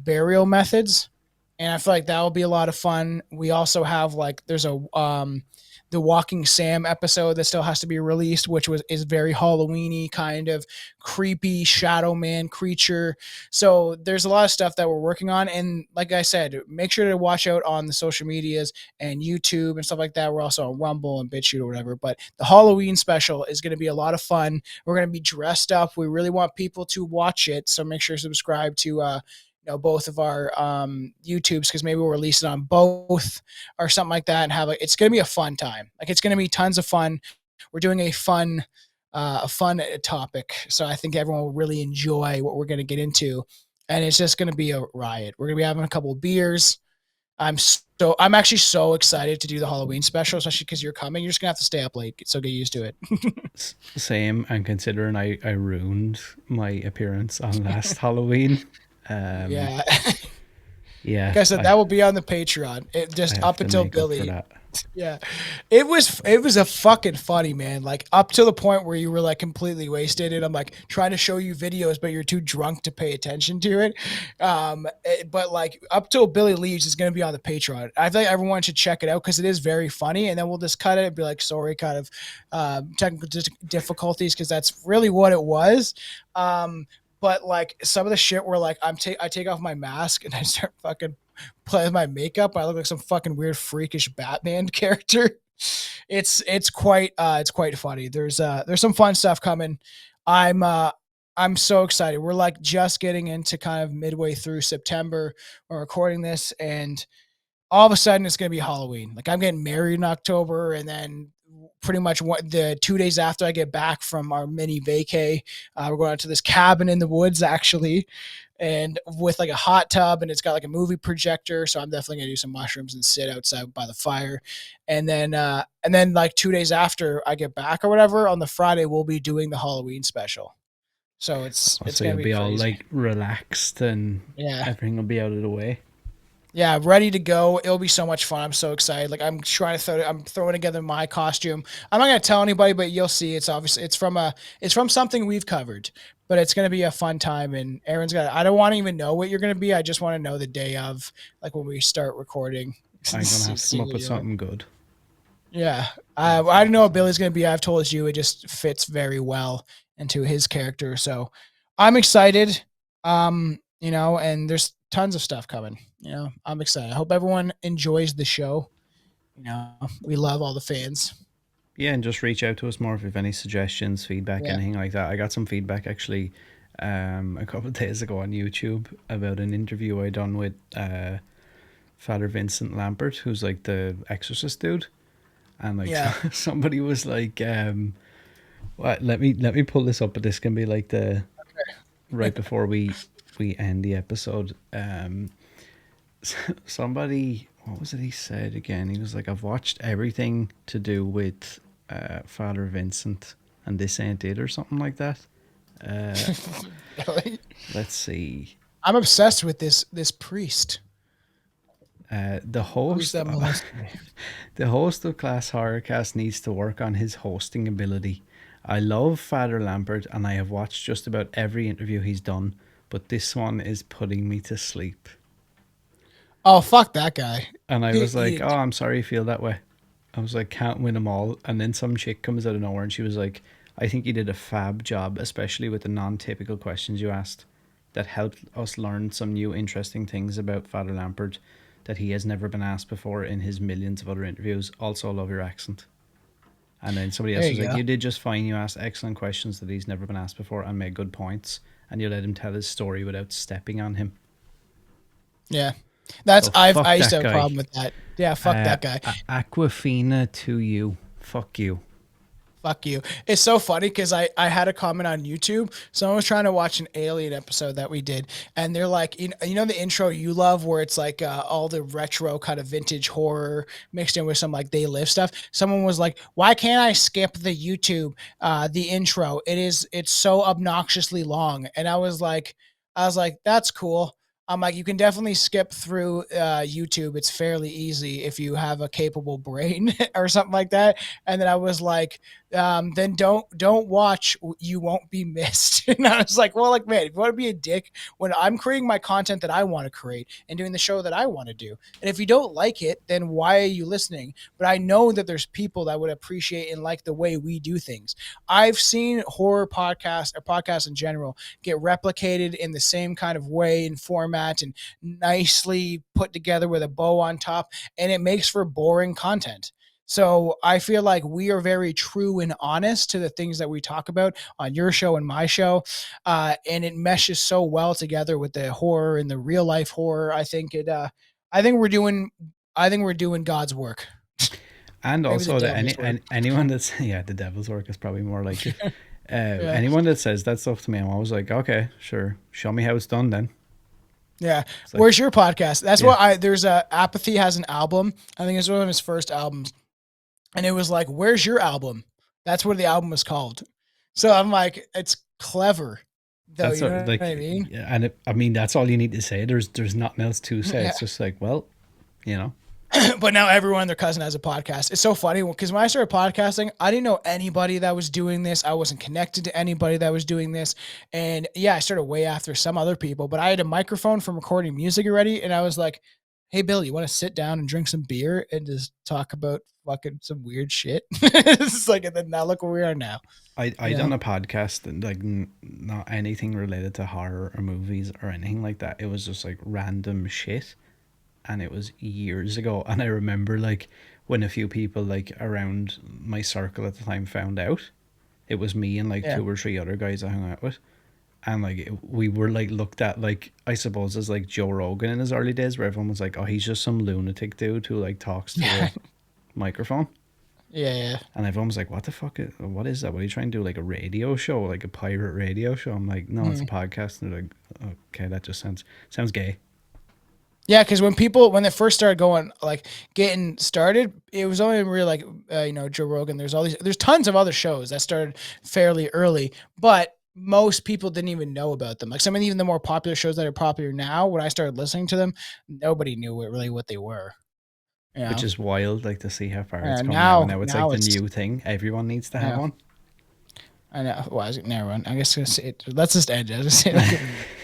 burial methods. And I feel like that will be a lot of fun. We also have like there's a the Walking Sam episode that still has to be released, which is very Halloweeny, kind of creepy shadow man creature. So there's a lot of stuff that we're working on, and like I said, make sure to watch out on the social medias and YouTube and stuff like that. We're also on Rumble and BitChute or whatever. But the Halloween special is going to be a lot of fun. We're going to be dressed up. We really want people to watch it, so make sure to subscribe to both of our YouTubes, because maybe we'll release it on both or something like that, and have it's going to be a fun time. Like it's going to be tons of fun. We're doing a fun topic, so I think everyone will really enjoy what we're going to get into, and it's just going to be a riot. We're going to be having a couple of beers. I'm actually so excited to do the Halloween special, especially because you're coming. You're just gonna have to stay up late, so get used to it. Same, and considering I ruined my appearance on last Halloween, um, Yeah. yeah, Like I said, that will be on the Patreon. It I just have up to until make up for Billy. that. Yeah. It was a fucking funny, man. Like up to the point where you were like completely wasted and I'm like trying to show you videos but you're too drunk to pay attention to it. But like up till Billy leaves is going to be on the Patreon. I think everyone should check it out cuz it is very funny and then we'll just cut it and be like sorry kind of technical difficulties cuz that's really what it was. But like some of the shit where like I take off my mask and I start fucking play with my makeup. I look like some fucking weird freakish Batman character. It's quite funny. There's some fun stuff coming. I'm so excited. We're like just getting into kind of midway through September. We're recording this and all of a sudden it's going to be Halloween. Like I'm getting married in October and then pretty much the 2 days after I get back from our mini vacay, we're going out to this cabin in the woods actually, and with like a hot tub and it's got like a movie projector. So I'm definitely gonna do some mushrooms and sit outside by the fire. And then like 2 days after I get back or whatever on the Friday, we'll be doing the Halloween special. So it's So gonna you'll be be all crazy. like relaxed and Yeah. everything will be out of the way. Yeah, ready to go. It'll be so much fun. I'm so excited. Like I'm throwing together my costume. I'm not gonna tell anybody, but you'll see. It's obviously it's from something we've covered, but it's gonna be a fun time. And Aaron's got. I don't want to even know what you're gonna be. I just want to know the day of, like when we start recording. I'm gonna have to come See up what with you are. something good. Yeah, I'm gonna have to I come don't up know with what something Billy's good. gonna be. I've told you it just fits very well into his character. So I'm excited. And there's tons of stuff coming. I'm excited. I hope everyone enjoys the show. We love all the fans. Yeah, and just reach out to us more if you have any suggestions, feedback, Yeah, anything like that. I got some feedback actually a couple of days ago on YouTube about an interview I done with Father Vincent Lambert, who's like the Exorcist dude, and like yeah. somebody was like, what? Let me pull this up, but this can be like the right before we end the episode. Somebody, what was it he said again? He was like, I've watched everything to do with Father Vincent, and this ain't it, or something like that. Uh, Really? let's see. I'm obsessed with this priest. The Priest host, that molested me. the host of Class Horrorcast needs to work on his hosting ability. I love Father Lambert, and I have watched just about every interview he's done, but this one is putting me to sleep. Oh fuck that guy. And I He, was like, he, oh, I'm sorry you feel that way. I was like, can't win them all. And then some chick comes out of nowhere and she was like, I think you did a fab job, especially with the non typical questions you asked that helped us learn some new interesting things about Father Lampard that he has never been asked before in his millions of other interviews. Also, I love your accent. And then somebody there else was you like, go. you did just fine. You asked excellent questions that he's never been asked before and made good points. And you let him tell his story without stepping on him. Yeah. So I fuck used to that have a guy. problem with that. Yeah, fuck that guy. Aquafina to you. Fuck you. Fuck you. It's so funny because I had a comment on YouTube. Someone was trying to watch an Alien episode that we did, and they're like, you know the intro you love where it's like all the retro kind of vintage horror mixed in with some like They Live stuff. Someone was like, why can't I skip the YouTube the intro? It's so obnoxiously long, and I was like, that's cool. I'm like, you can definitely skip through YouTube. It's fairly easy if you have a capable brain or something like that. And then I was like, then don't watch. You won't be missed. And I was like, well, like man, if you want to be a dick when I'm creating my content that I want to create and doing the show that I want to do, and if you don't like it, then why are you listening? But I know that there's people that would appreciate and like the way we do things. I've seen horror podcasts or podcasts in general get replicated in the same kind of way and format and nicely put together with a bow on top, and it makes for boring content. So I feel like we are very true and honest to the things that we talk about on your show and my show, and it meshes so well together with the horror and the real life horror. I think we're doing, I think we're doing God's work. And Maybe the also that devil's work. anyone that's yeah, the devil's work is probably more like it. Yeah, Anyone that says that stuff to me, I'm always like, okay, sure, show me how it's done. Then yeah. it's like, Where's your podcast? That's yeah, what I. There's a Apathy has an album. I think it's one of his first albums, and it was like, "Where's your album?" That's what the album was called. So I'm like, it's clever, though. that's You know what I like, mean? yeah, and I mean that's all you need to say. There's nothing else to say. Yeah. It's just like, well, you know, But now everyone and their cousin has a podcast. It's so funny because when I started podcasting, I didn't know anybody that was doing this. I wasn't connected to anybody that was doing this. And yeah, I started way after some other people, but I had a microphone from recording music already. And I was like, hey, Bill, you want to sit down and drink some beer and just talk about fucking some weird shit? It's like, and then now look where we are now. I done a podcast and like not anything related to horror or movies or anything like that. It was just like random shit, and it was years ago. And I remember like when a few people like around my circle at the time found out, it was me and like Yeah. two or three other guys I hung out with, and like we were like looked at like I suppose as like Joe Rogan in his early days, where everyone was like, oh, he's just some lunatic dude who like talks to Yeah. a microphone. Yeah. Yeah. And everyone was like, what the fuck? What is that? What are you trying to do? Like a radio show? Like a pirate radio show? I'm like, no, it's a Mhm. podcast. And they're like, okay, that just sounds gay. Yeah, because when they first started going, like getting started, it was only really like Joe Rogan. There's tons of other shows that started fairly early, but most people didn't even know about them. Like some of even the more popular shows that are popular now, when I started listening to them, nobody knew what they were. You Which know, is wild, like to see how far it's and come now. And now now it's like now the it's new thing. Everyone needs to have yeah. one. I know. Well, never mind. I guess let's just end it. I'll just say like a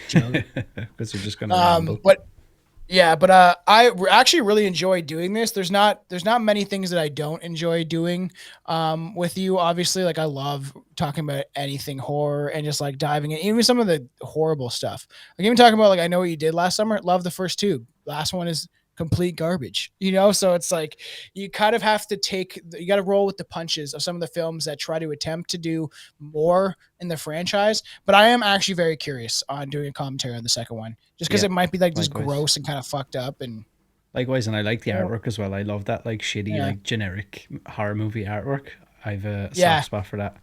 joke. Because you're just going to ramble. But yeah, but actually really enjoy doing this. There's not many things that I don't enjoy doing with you. Obviously, like I love talking about anything horror and just like diving in, even some of the horrible stuff. Like even talking about like I know what you did last summer. Love the first two. Last one is complete garbage, so it's like you kind of have to you got to roll with the punches of some of the films that try to attempt to do more in the franchise. But I am actually very curious on doing a commentary on the second one, just because Yeah, it might be like just likewise. gross and kind of fucked up. And Likewise, and I like the well, artwork as well. I love that like shitty, yeah, like generic horror movie artwork. I've a yeah. soft spot for that.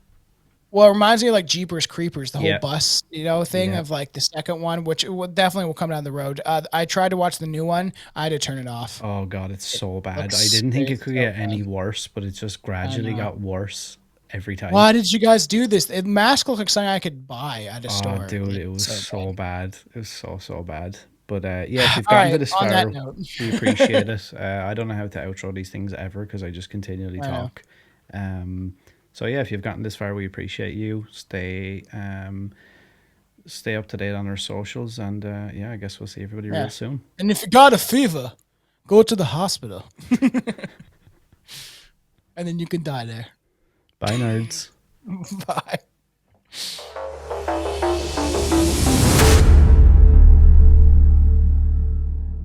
Well, it reminds me of like Jeepers Creepers, the whole Yeah, bus, thing yeah. of like the second one, which definitely will come down the road. I tried to watch the new one. I had to turn it off. Oh god, it's It so bad. I looks didn't think it it's could so get bad. any worse, but it just I gradually know. got worse every time. Why did you guys do this? The mask looked like something I could buy at a Oh store. dude, Like it was so so bad. bad. It was so bad. But yeah, if you've All gotten to right. this On that far, note, we appreciate it. I don't know how to outro these things ever because I just continually I know. talk. So yeah, if you've gotten this far, we appreciate you. Stay up to date on our socials, and yeah, I guess we'll see everybody real Yeah. soon. And if you got a fever, go to the hospital, and then you can die there. Bye, nerds. Bye.